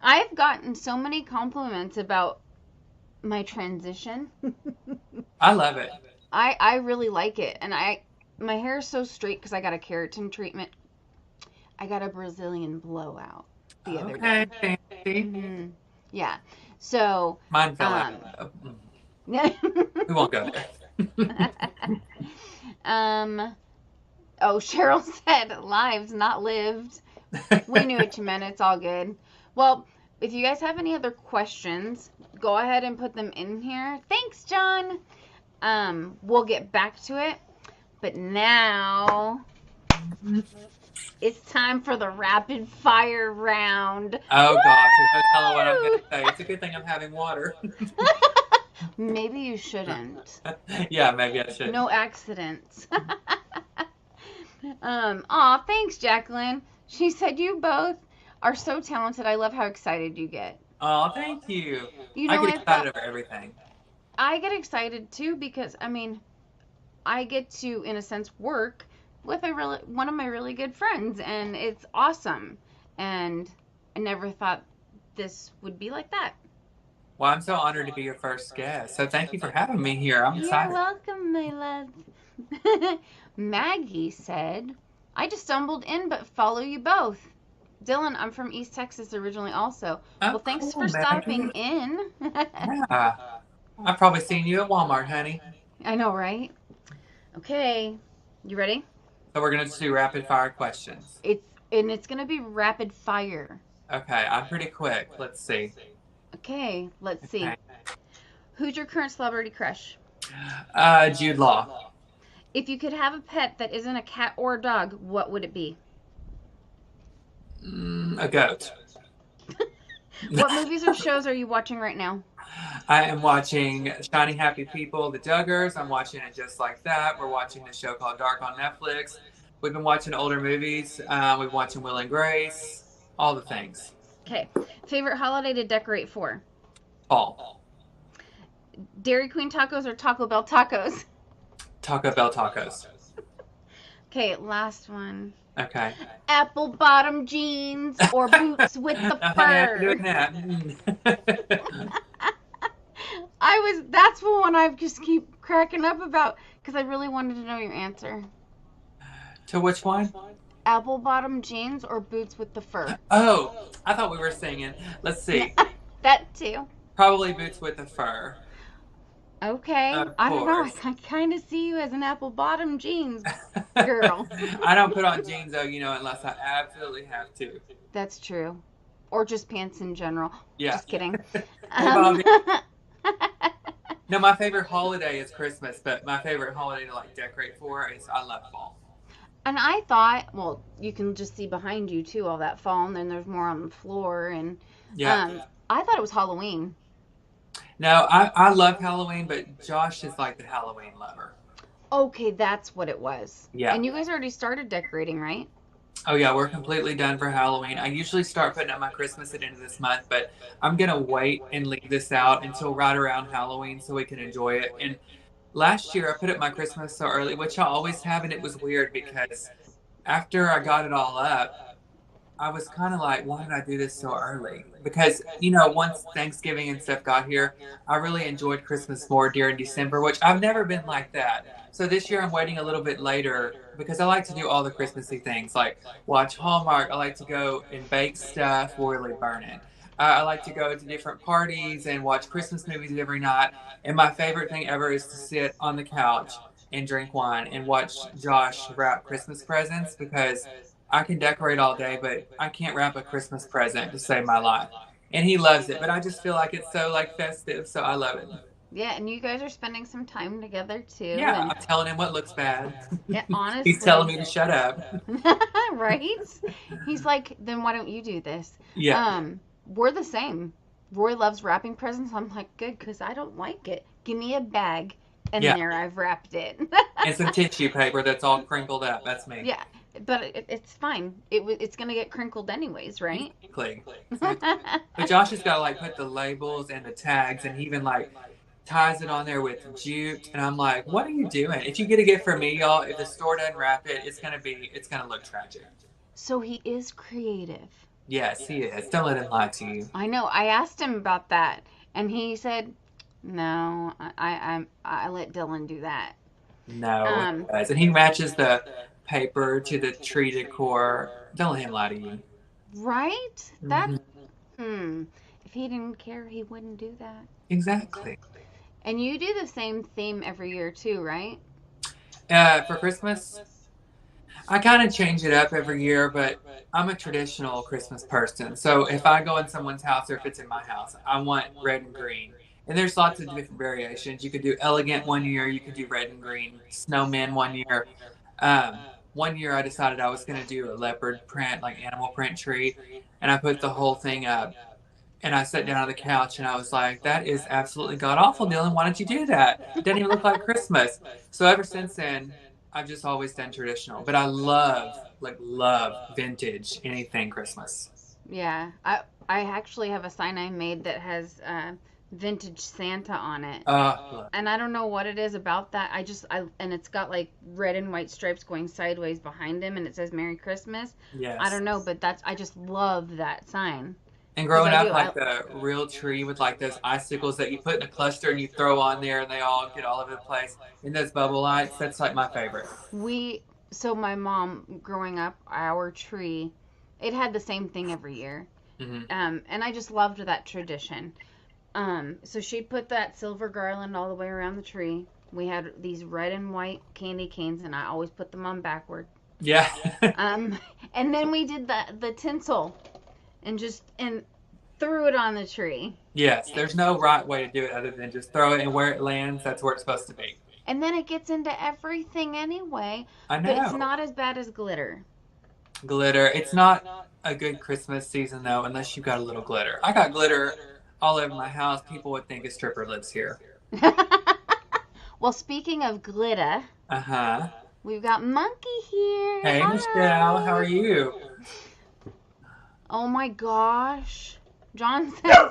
I've gotten so many compliments about my transition. I love it. I really like it. And my hair is so straight because I got a keratin treatment. I got a Brazilian blowout the other day. Okay, fancy. Hmm. Yeah. So, Mine fell um, out. We won't go there. oh, Cheryl said lives, not lived. We knew what you meant. It's all good. Well, if you guys have any other questions, go ahead and put them in here. Thanks, John. We'll get back to it. But now it's time for the rapid fire round. Oh, gosh. There's no telling what I'm going to say. It's a good thing I'm having water. Maybe you shouldn't. Yeah, maybe I should. No accidents. Aw, thanks, Jacqueline. She said you both are so talented. I love how excited you get. Oh, thank you. You I know, get excited over everything. I get excited too because I get to, in a sense, work with one of my really good friends, and it's awesome. And I never thought this would be like that. Well, I'm so honored to be your first guest. So thank you for having me here. I'm excited. You're welcome, my love. Maggie said, I just stumbled in but follow you both. Dylan, I'm from East Texas originally also. Oh, Well, thanks cool, for stopping in. Yeah. I've probably seen you at Walmart, honey. I know, right? Okay. You ready? So we're going to just do rapid fire questions. It's going to be rapid fire. Okay, I'm pretty quick. Let's see. Okay, let's see. Okay. Who's your current celebrity crush? Jude Law. If you could have a pet that isn't a cat or a dog, what would it be? A goat. What movies or shows are you watching right now? I am watching Shiny Happy People, The Duggars. I'm watching it Just Like That. We're watching a show called Dark on Netflix. We've been watching older movies. We've been watching Will and Grace. All the things. Okay. Favorite holiday to decorate for? Fall. Dairy Queen tacos or Taco Bell tacos? Taco Bell tacos. Okay, last one. Okay. Apple bottom jeans or boots with the I'm doing fur? that. That's the one I just keep cracking up about because I really wanted to know your answer. To which one? Apple bottom jeans or boots with the fur? Oh, I thought we were singing. Let's see. That too. Probably boots with the fur. Okay. Of I don't know. course. I kind of see you as an apple bottom jeans girl. I don't put on jeans though, unless I absolutely have to. That's true. Or just pants in general. Yeah. Just kidding. Well, no, my favorite holiday is Christmas, but my favorite holiday to decorate for is I love fall. And I thought, well, you can just see behind you too, all that fall, and then there's more on the floor. And Yeah. I thought it was Halloween. No, I love Halloween, but Josh is like the Halloween lover. Okay, that's what it was. Yeah. And you guys already started decorating, right? Oh yeah, we're completely done for Halloween. I usually start putting up my Christmas at the end of this month, but I'm gonna wait and leave this out until right around Halloween so we can enjoy it. And last year I put up my Christmas so early, which I always have, and it was weird because after I got it all up, I was kind of like, why did I do this so early? Because, once Thanksgiving and stuff got here, I really enjoyed Christmas more during December, which I've never been like that. So this year I'm waiting a little bit later because I like to do all the Christmassy things, like watch Hallmark. I like to go and bake stuff, royally burn it. I like to go to different parties and watch Christmas movies every night. And my favorite thing ever is to sit on the couch and drink wine and watch Josh wrap Christmas presents because I can decorate all day, but I can't wrap a Christmas present to save my life. And he loves it, but I just feel like it's so festive, so I love it. Yeah, and you guys are spending some time together too. Yeah, and, I'm telling him what looks bad. yeah, honestly. He's telling me to shut up. Right? He's like, then why don't you do this? Yeah. We're the same. Roy loves wrapping presents. I'm like, good, because I don't like it. Give me a bag, and Yeah. there I've wrapped it. And some tissue paper that's all crinkled up. That's me. Yeah. but it's fine. It's gonna get crinkled anyways, right? Exactly. But Josh has got to like put the labels and the tags, and he even like ties it on there with jute. And I'm like, what are you doing? If you get a gift from me, y'all, if the store doesn't wrap it, it's gonna look tragic. So he is creative. Yes, he is. Don't let him lie to you. I know. I asked him about that, and he said, "No, I let Dylan do that." No, he Um, does. And he matches the paper to the tree decor. Don't let him lie to you. right? That Hmm. If he didn't care, he wouldn't do that. Exactly. And you do the same theme every year too, right? For Christmas, I kind of change it up every year, but I'm a traditional Christmas person. So if I go in someone's house or if it's in my house, I want red and green. And there's lots of different variations. You could do elegant one year, you could do red and green, snowman one year. One year I decided I was going to do a leopard print, like animal print tree, and I put the whole thing up. And I sat down on the couch and I was like, that is absolutely god awful, Dylan. Why don't you do that? It doesn't even look like Christmas. So ever since then, I've just always done traditional. But I love vintage anything Christmas. Yeah. I actually have a sign I made that has vintage Santa on it. Look, And I don't know what it is about that. And it's got like red and white stripes going sideways behind him, and it says Merry Christmas. I yes. don't know, but I just love that sign. And Because growing I up, do. like the real tree with like those icicles that you put in a cluster and you throw on there and they all get all over the place. And those bubble lights, that's like my favorite. So my mom, growing up, our tree, it had the same thing every year. Hmm. And I just loved that tradition. So she'd put that silver garland all the way around the tree. We had these red and white candy canes, and I always put them on backward. Yeah. Um, and then we did the tinsel and threw it on the tree. Yes, there's no right way to do it other than just throw it and where it lands, that's where it's supposed to be. And then it gets into everything anyway, I but it's know. not as bad as glitter. Glitter. It's not a good Christmas season though, unless you got a little glitter. I got glitter all over my house. People would think a stripper lives here. Well, speaking of glitter, Uh-huh. we've got Monkey here. Hey, Michelle, how are Hi. you? Oh my gosh. John says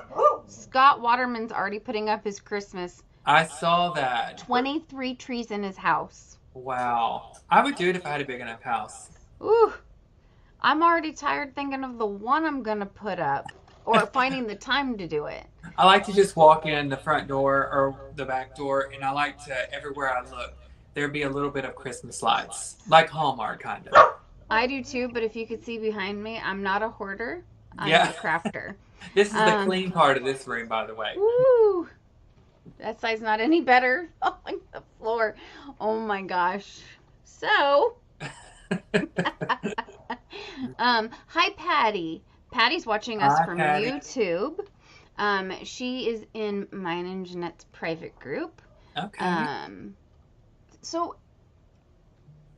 Scott Waterman's already putting up his Christmas. I saw that. 23 trees in his house. Wow. I would do it if I had a big enough house. Ooh, I'm already tired thinking of the one I'm gonna put up or finding the time to do it. I like to just walk in the front door or the back door, and I like to, everywhere I look, there be a little bit of Christmas lights, like Hallmark, kind of. I do too, but if you could see behind me, I'm not a hoarder. I'm Yeah. a crafter. This is the Um, clean part of this room, by the way. Woo! That side's not any better. Oh, the floor. Oh my gosh. So, hi Patty. Patty's watching us Hi, from Patty. YouTube. She is in mine and Jeanette's private group. Okay. So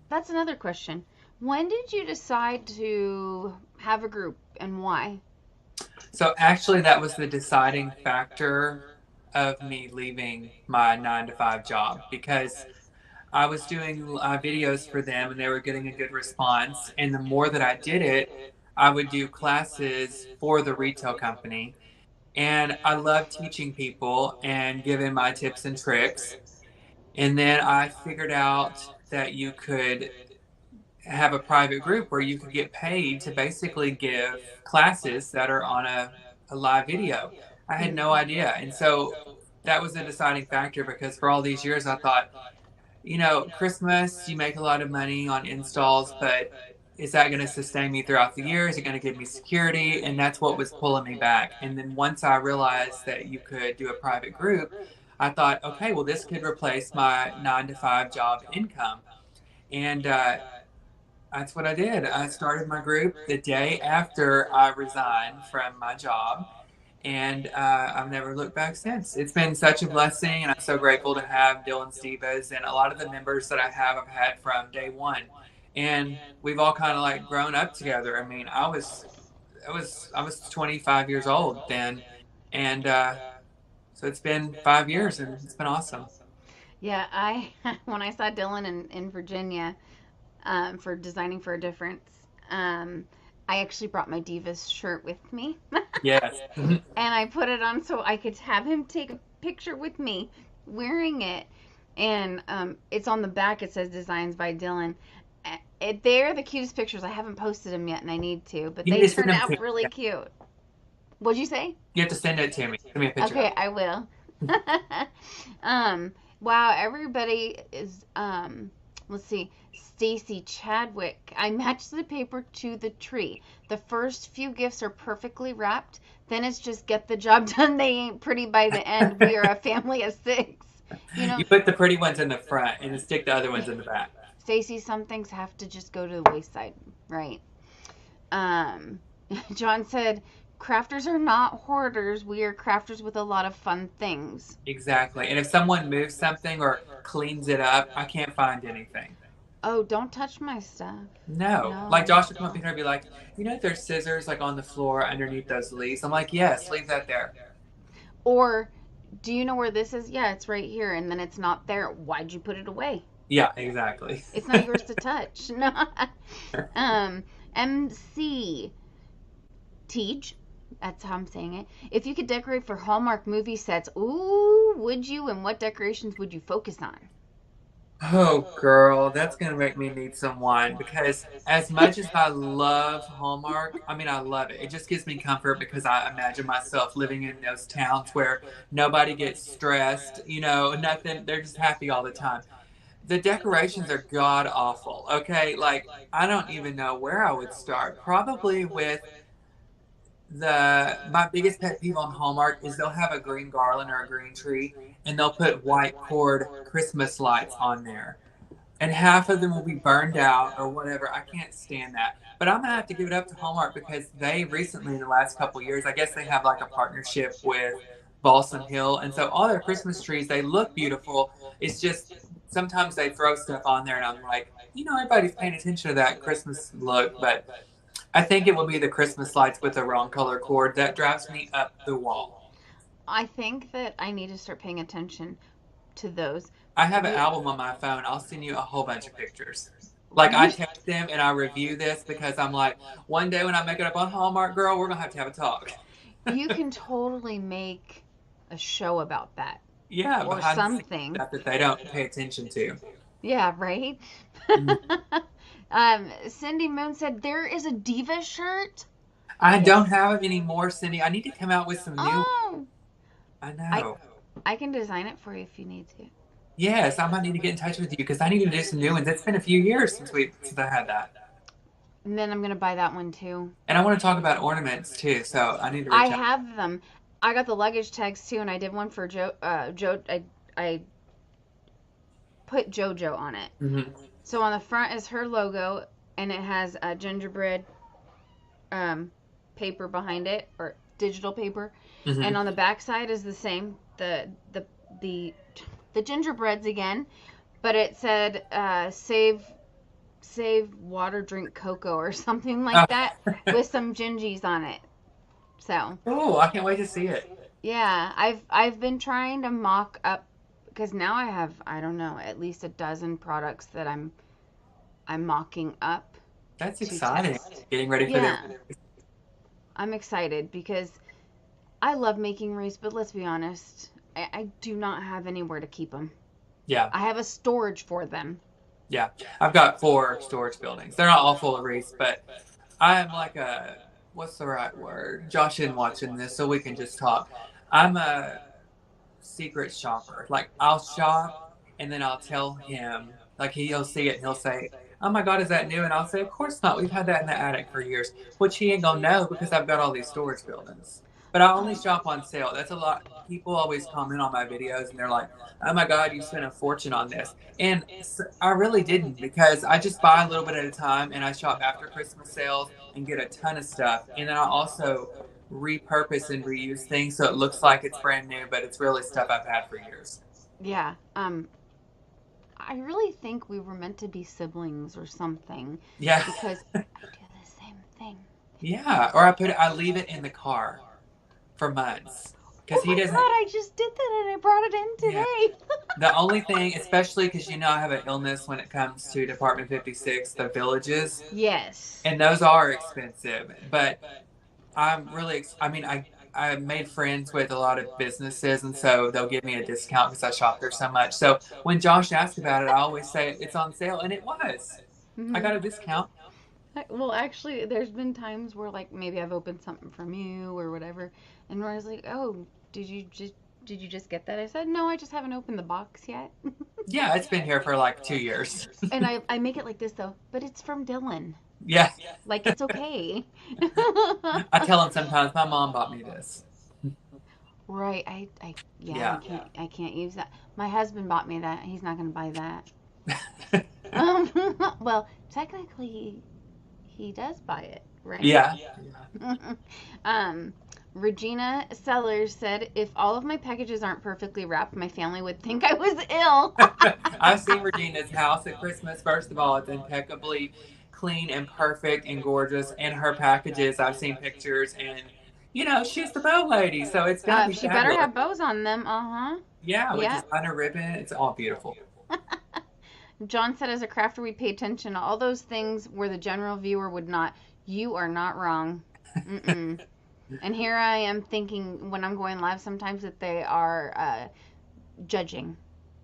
that's another question. When did you decide to have a group and why? So actually, that was the deciding factor of me leaving my 9 to 5 job because I was doing videos for them and they were getting a good response. And the more that I did it, I would do classes for the retail company. And I love teaching people and giving my tips and tricks. And then I figured out that you could have a private group where you could get paid to basically give classes that are on a live video. I had no idea. And so that was a deciding factor because for all these years I thought, Christmas, you make a lot of money on installs, but is that going to sustain me throughout the year? Is it going to give me security? And that's what was pulling me back. And then once I realized that you could do a private group, I thought, okay, well, this could replace my 9 to 5 job income. And that's what I did. I started my group the day after I resigned from my job. And I've never looked back since. It's been such a blessing, and I'm so grateful to have Dylan's Divas and a lot of the members that I have, I've had from day one. And we've all kind of like grown up together. I mean, I was 25 years old then, and so it's been 5 years, and it's been awesome. Yeah, when I saw Dylan in Virginia, for designing for a difference. I actually brought my Divas shirt with me, Yes. Mhm. and I put it on so I could have him take a picture with me wearing it. And it's on the back. It says Designs by Dylan. They're the cutest pictures. I haven't posted them yet, and I need to, but You need they to send turned them to out me. really cute. What'd you say? You have to send it to me. Send me a picture of Okay, I will. um, wow, everybody is let's see. Stacy Chadwick. I matched the paper to the tree. The first few gifts are perfectly wrapped. Then it's just get the job done. They ain't pretty by the end. We are a family of 6. You know, You put the pretty ones in the front and then stick the other ones in the back. Stacy, some things have to just go to the wayside, right? Um, John said, crafters are not hoarders. We are crafters with a lot of fun things. Exactly. And if someone moves something or cleans it up, I can't find anything. Oh, don't touch my stuff. No. Like No. Josh would come up here and be like, you know, there's scissors like on the floor underneath those leaves. I'm like, yes, leave that there. Or, do you know where this is? Yeah, it's right here, and then it's not there. Why'd you put it away? Yeah, exactly. It's not yours to touch. No. MC Teach. That's how I'm saying it. If you could decorate for Hallmark movie sets, ooh, would you? And what decorations would you focus on? Oh, girl, that's going to make me need some wine because as much as I love Hallmark, I mean, I love it. It just gives me comfort because I imagine myself living in those towns where nobody gets stressed, you know, nothing. They're just happy all the time. The decorations are god awful, okay? Like, I don't even know where I would start. Probably with my biggest pet peeve on Hallmark is they'll have a green garland or a green tree and they'll put white cord Christmas lights on there. And half of them will be burned out or whatever. I can't stand that. But I'm gonna have to give it up to Hallmark because they recently in the last couple of years, I guess they have like a partnership with Balsam Hill. And so all their Christmas trees, they look beautiful. It's just sometimes they throw stuff on there and I'm like, you know, everybody's paying attention to that Christmas look, but I think it will be the Christmas lights with the wrong color cord that drives me up the wall. I think that I need to start paying attention to those. I have an We, album on my phone. I'll send you a whole bunch of pictures. Like I text them and I review this because I'm like, one day when I make it up on Hallmark, girl, we're gonna have a talk. you can totally make a show about that Yeah, or behind the scenes something. stuff that they don't pay attention to. Yeah, right? Mhm. Cindy Moon said there is a Diva shirt. I don't have it anymore, Cindy. I need to come out with some new. Oh, I I know. I can design it for you if you need to. Yes, I might need to get in touch with you because I need to do some new ones. It's been a few years since I had that. And then I'm gonna buy that one too. And I want to talk about ornaments too, so I need to I reach out. have them. I got the luggage tags too, and I did one for Joe. Joe, I put JoJo on it. Hmm. So on the front is her logo, and it has a gingerbread um, paper behind it, or digital paper. Hmm. And on the back side is the same. The the gingerbreads again, but it said save water, drink cocoa or something like that with some gingies on it. So Oh, I can't wait to see it. yeah, I've been trying to mock up because now I have, I don't know, at least a dozen products that I'm mocking up That's to exciting. test. Getting ready for Yeah, the. I'm excited because I love making wreaths, but let's be honest, I do not have anywhere to keep them. Yeah, I have a storage for them. yeah. I've got 4 storage buildings. They're not all full of wreaths, but I'm like a what's the right word? Josh isn't watching this, so we can just talk. I'm a secret shopper. Like I'll shop and then I'll tell him, like he'll see it and he'll say, "Oh my God, is that new?" And I'll say, "Of course not. We've had that in the attic for years," which he ain't gonna know because I've got all these storage buildings. But I only Oh, shop on sale. That's a lot. People always comment on my videos and they're like, "Oh my God, you spent a fortune on this," and I really didn't because I just buy a little bit at a time and I shop after Christmas sales and get a ton of stuff, and then I also repurpose and reuse things so it looks like it's brand new, but it's really stuff I've had for years. yeah. I really think we were meant to be siblings or something Yeah. because I do the same thing. Yeah. Or I leave it in the car for months. because Oh he my doesn't. God, I just did that and I brought it in Yeah. today. The only thing, especially because I have an illness when it comes to Department 56, the villages, Yes. and those are expensive. But I'm really, I mean, I made friends with a lot of businesses, and so they'll give me a discount because I shop there so much. So when Josh asks about it, I always say it's on sale, and it was. I Hmm. got a discount. Well, actually, there's been times where like maybe I've opened something from you or whatever, and Roy's like, "Oh, did you just get that?" I said, "No, I just haven't opened the box yet." Yeah, it's been here for like 2 years. And I make it like this though, but it's from Dylan. Yeah, Like it's okay. I tell him sometimes my mom bought me this. Right. Yeah, Yeah. I can't use that. My husband bought me that. He's not going to buy that. Well, technically he does buy it, right? Yeah. um Regina Sellers said, if all of my packages aren't perfectly wrapped, my family would think I was ill. I've seen Regina's house at Christmas. First of all, it's impeccably clean and perfect and gorgeous. And her packages, I've seen pictures, and she's the bow lady, so it's gonna be She better fabulous. have bows on them. Uh-huh. Yeah, with Yeah. designer ribbon, it's all beautiful. John said, as a crafter, we pay attention to all those things where the general viewer would not. You are not wrong. Mm-mm. And here I am thinking when I'm going live sometimes that they are judging.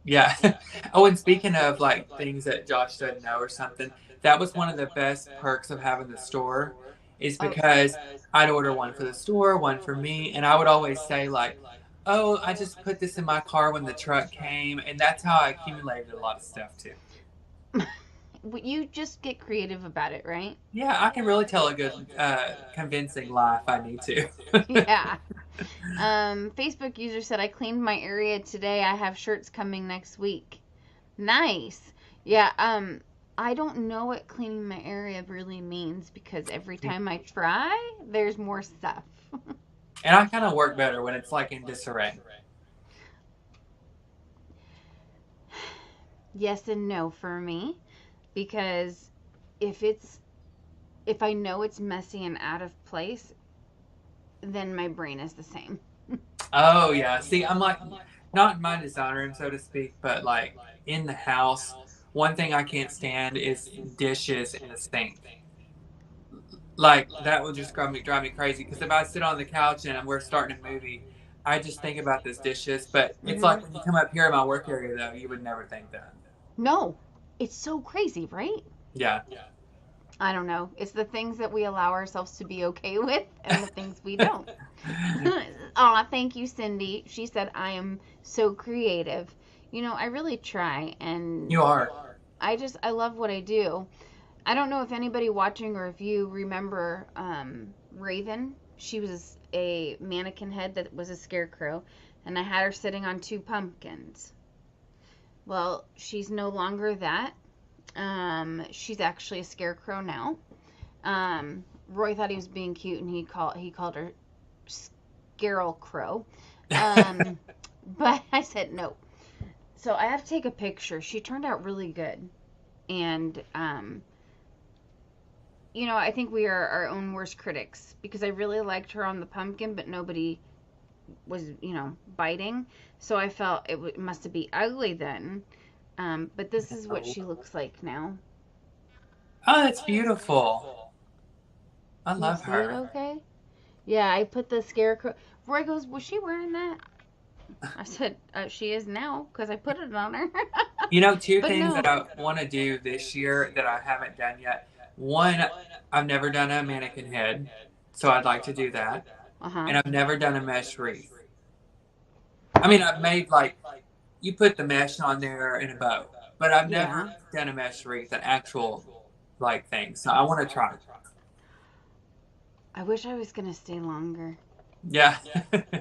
Yeah. Oh, and speaking of like things that Josh doesn't know or something, that was one of the best perks of having the store, is Oh, because I'd order one for the store, one for me, and I would always say like, "Oh, I just put this in my car when the truck came," and that's how I accumulated a lot of stuff too. you just get creative about it, right? Yeah, I can really tell a good, convincing lie if I need to. Yeah. Facebook user said, I cleaned my area today. I have shirts coming next week. Nice. Yeah. I don't know what cleaning my area really means because every time I try, there's more stuff. And I kind of work better when it's like in disarray. Yes and no for me, because if I know it's messy and out of place, then my brain is the same. Oh yeah. See, I'm like not in my design room, so to speak, but like in the house. One thing I can't stand is dishes in a sink. Like that will just drive me crazy. Because if I sit on the couch and we're starting a movie, I just think about those dishes. But it's Hmm. like when you come up here in my work area, though, you would never think that. No, it's so crazy, right? Yeah. I don't know. It's the things that we allow ourselves to be okay with and the things we don't. Aw, thank you, Cindy. She said, I am so creative. I really try, and You are. I love what I do. I don't know if anybody watching or if you remember Raven. She was a mannequin head that was a scarecrow, and I had her sitting on two pumpkins. Well, she's no longer that. She's actually a scarecrow now. Roy thought he was being cute, and he called her Scarecrow. Um, but I said no. So I have to take a picture. She turned out really good, and I think we are our own worst critics because I really liked her on the pumpkin, but nobody was, biting. So I felt it must be ugly then. But this is what she looks like now. Oh, that's beautiful. I Can you love see it her. okay? Yeah, I put the scarecrow. Roy goes, was she wearing that? I said, she is now because I put it on her. Two But things no. that I want to do this year that I haven't done yet. One, I've never done a mannequin head, so I'd like to do that. Uh huh. And I've never done a mesh wreath. I mean, I've made like, you put the mesh on there in a bow, but I've never Yeah. done a mesh wreath, an actual like thing. So I want to try. I wish I was going to stay longer. Yeah.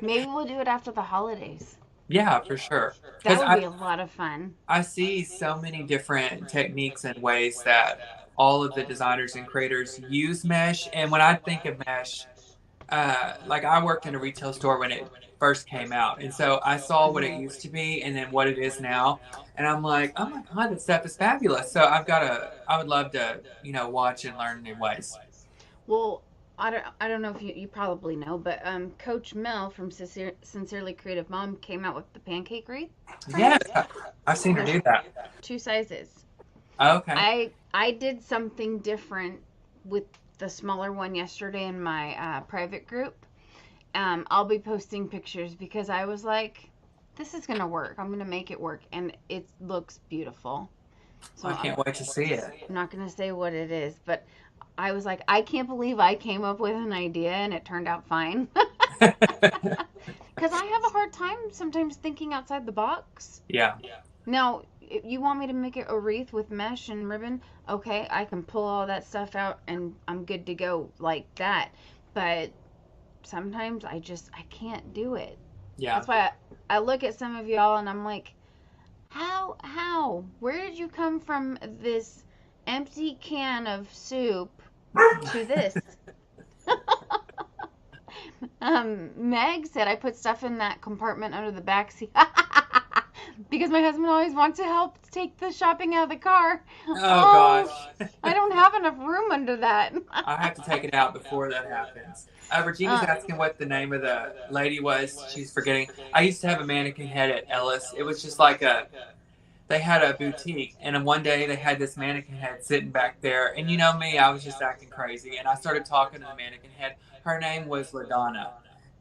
Maybe we'll do it after the holidays. Yeah, for sure. That Because would be a lot of fun. I see so many different techniques and ways that all of the designers and creators use mesh. And when I think of mesh, like I worked in a retail store when it first came out. And so I saw what it Mhm. used to be and then what it is now. And I'm like, oh my God, this stuff is fabulous. So I would love to, watch and learn new ways. Well, I don't know if you probably know, but Coach Mel from Sincerely Creative Mom came out with the pancake wreath Yeah, frames. I've seen her There's do that. two sizes. Okay. I did something different with the smaller one yesterday in my private group. I'll be posting pictures because I was like, this is gonna work. I'm gonna make it work, and it looks beautiful. So I can't wait to see it. I'm not gonna say what it is, but I was like, I can't believe I came up with an idea and it turned out fine. Because I have a hard time sometimes thinking outside the box. Yeah. Now, if you want me to make it a wreath with mesh and ribbon, okay, I can pull all that stuff out and I'm good to go like that. But sometimes I can't do it. Yeah. That's why I look at some of y'all and I'm like, how? Where did you come from this empty can of soup to this? Meg said I put stuff in that compartment under the back seat because my husband always wants to help take the shopping out of the car. Oh gosh. I don't have enough room under that. I have to take it out before that happens. Regina's asking what the name of the lady was. She's forgetting. I used to have a mannequin head at Ellis. It was just like they had a boutique, and one day they had this mannequin head sitting back there. And you know me, I was just acting crazy, and I started talking to the mannequin head. Her name was LaDonna.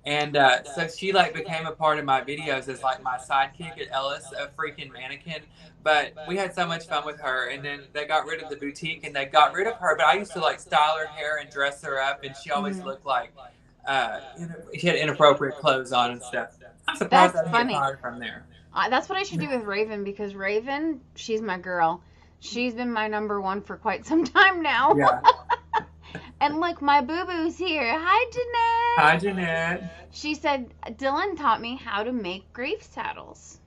And so she like became a part of my videos as like my sidekick at Ellis, a freaking mannequin. But we had so much fun with her, and then they got rid of the boutique and they got rid of her. But I used to like style her hair and dress her up, and she always looked like she had inappropriate clothes on and stuff. I'm surprised I didn't get fired from there. That's what I should do with Raven, because Raven, she's my girl. She's been my number one for quite some time now. Yeah. And look, my boo-boo's here. Hi, Jeanette. Hi, Jeanette. She said, Dylan taught me how to make grief saddles.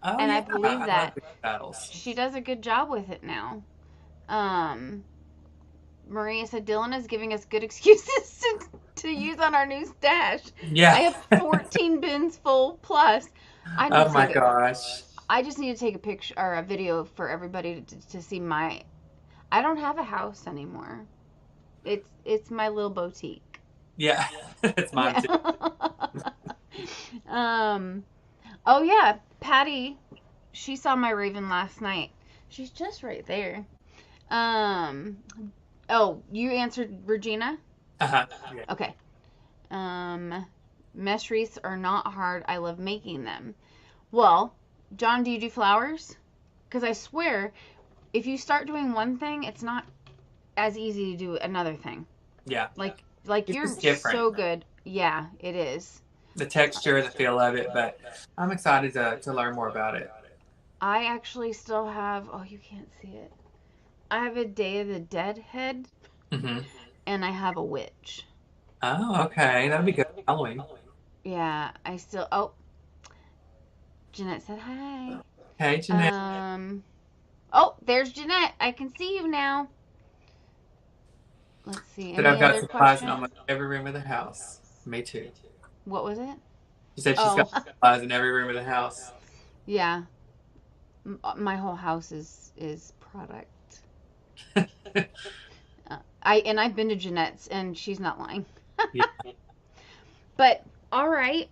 Oh, and yeah. I believe that. Saddles. She does a good job with it now. Maria said, Dylan is giving us good excuses to use on our new stash. Yeah. I have 14 bins full plus. Oh my gosh. I just need to take a picture or a video for everybody to see my. I don't have a house anymore. It's my little boutique. Yeah, it's mine too. Oh yeah, Patty, she saw my Raven last night. She's just right there. Oh, you answered Regina? Uh-huh. Yeah. Okay. Mesh wreaths are not hard. I love making them. Well, John, do you do flowers? Because I swear, if you start doing one thing, it's not as easy to do another thing. Yeah. Like it's you're different. so good. Yeah, it is. The texture, the feel of it, but I'm excited to learn more about it. I actually still have, oh, you can't see it. I have a Day of the Dead head, and I have a witch. Oh, okay. That'll be good for Halloween. Yeah, I still, oh, Jeanette said hi. Hey, Jeanette. Oh, there's Jeanette. I can see you now. Let's see. But I've got supplies in almost every room of the house. Me too. What was it? She said she's got supplies in every room of the house. Yeah. My whole house is product. I've been to Jeanette's and she's not lying. Yeah. But all right,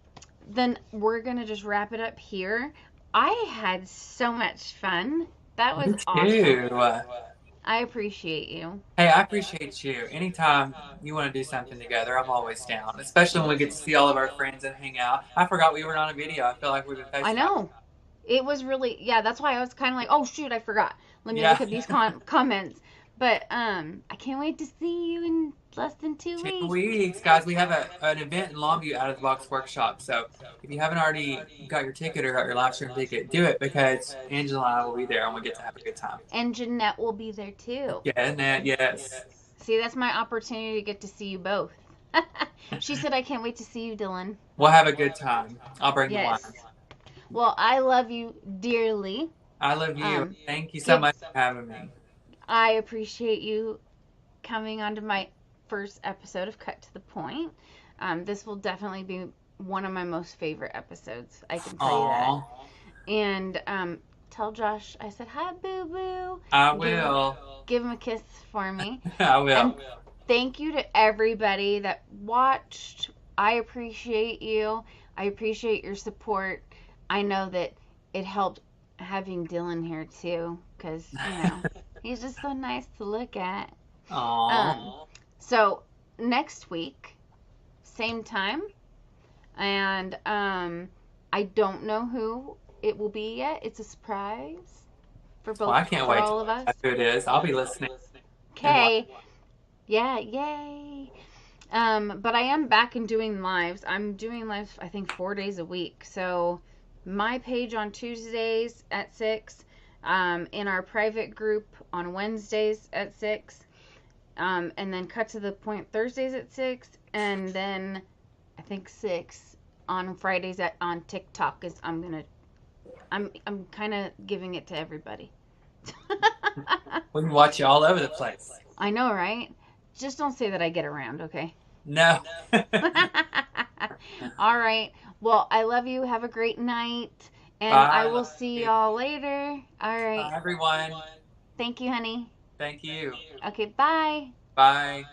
then we're gonna just wrap it up here. I had so much fun. That was awesome. I appreciate you. Hey, I appreciate you. Anytime you want to do something together, I'm always down. Especially when we get to see all of our friends and hang out. I forgot we were on a video. I feel like we've been FaceTime. I know. It was really, yeah, that's why I was kind of like, oh shoot, I forgot. Let me look at these comments. But I can't wait to see you in less than 2 weeks. 2 weeks, guys. We have an event in Longview, Out of the Box Workshop. So if you haven't already got your ticket or got your live stream ticket, do it, because Angela and I will be there and we get to have a good time. And Jeanette will be there too. Yeah, Annette, yes. See, that's my opportunity to get to see you both. She said, I can't wait to see you, Dylan. We'll have a good time. I'll bring the wine. Well, I love you dearly. I love you. Thank you so much for having me. I appreciate you coming onto my first episode of Cut to the Point. This will definitely be one of my most favorite episodes. I can tell you that. And tell Josh I said hi, boo boo. I will. Give him a kiss for me. I will. thank you to everybody that watched. I appreciate you. I appreciate your support. I know that it helped having Dylan here too, because, he's just so nice to look at. Um, Aw. so next week, same time, and I don't know who it will be yet. It's a surprise for Well, I both can't for wait to all of us. find out who it is. I'll be listening and watching. Okay. Yeah, yay. But I am back and doing lives. I'm doing lives, I think, 4 days a week. So my page on Tuesdays at 6, in our private group on Wednesdays at 6, and then Cut to the Point Thursdays at 6, and then I think 6 on Fridays on TikTok is I'm kind of giving it to everybody. We can watch you all over the place. I know, right? Just don't say that I get around, okay? No. All right. Well, I love you. Have a great night. And I Bye. will see y'all later. All right. Bye, everyone. Thank you, honey. Thank you. Okay, bye. Bye.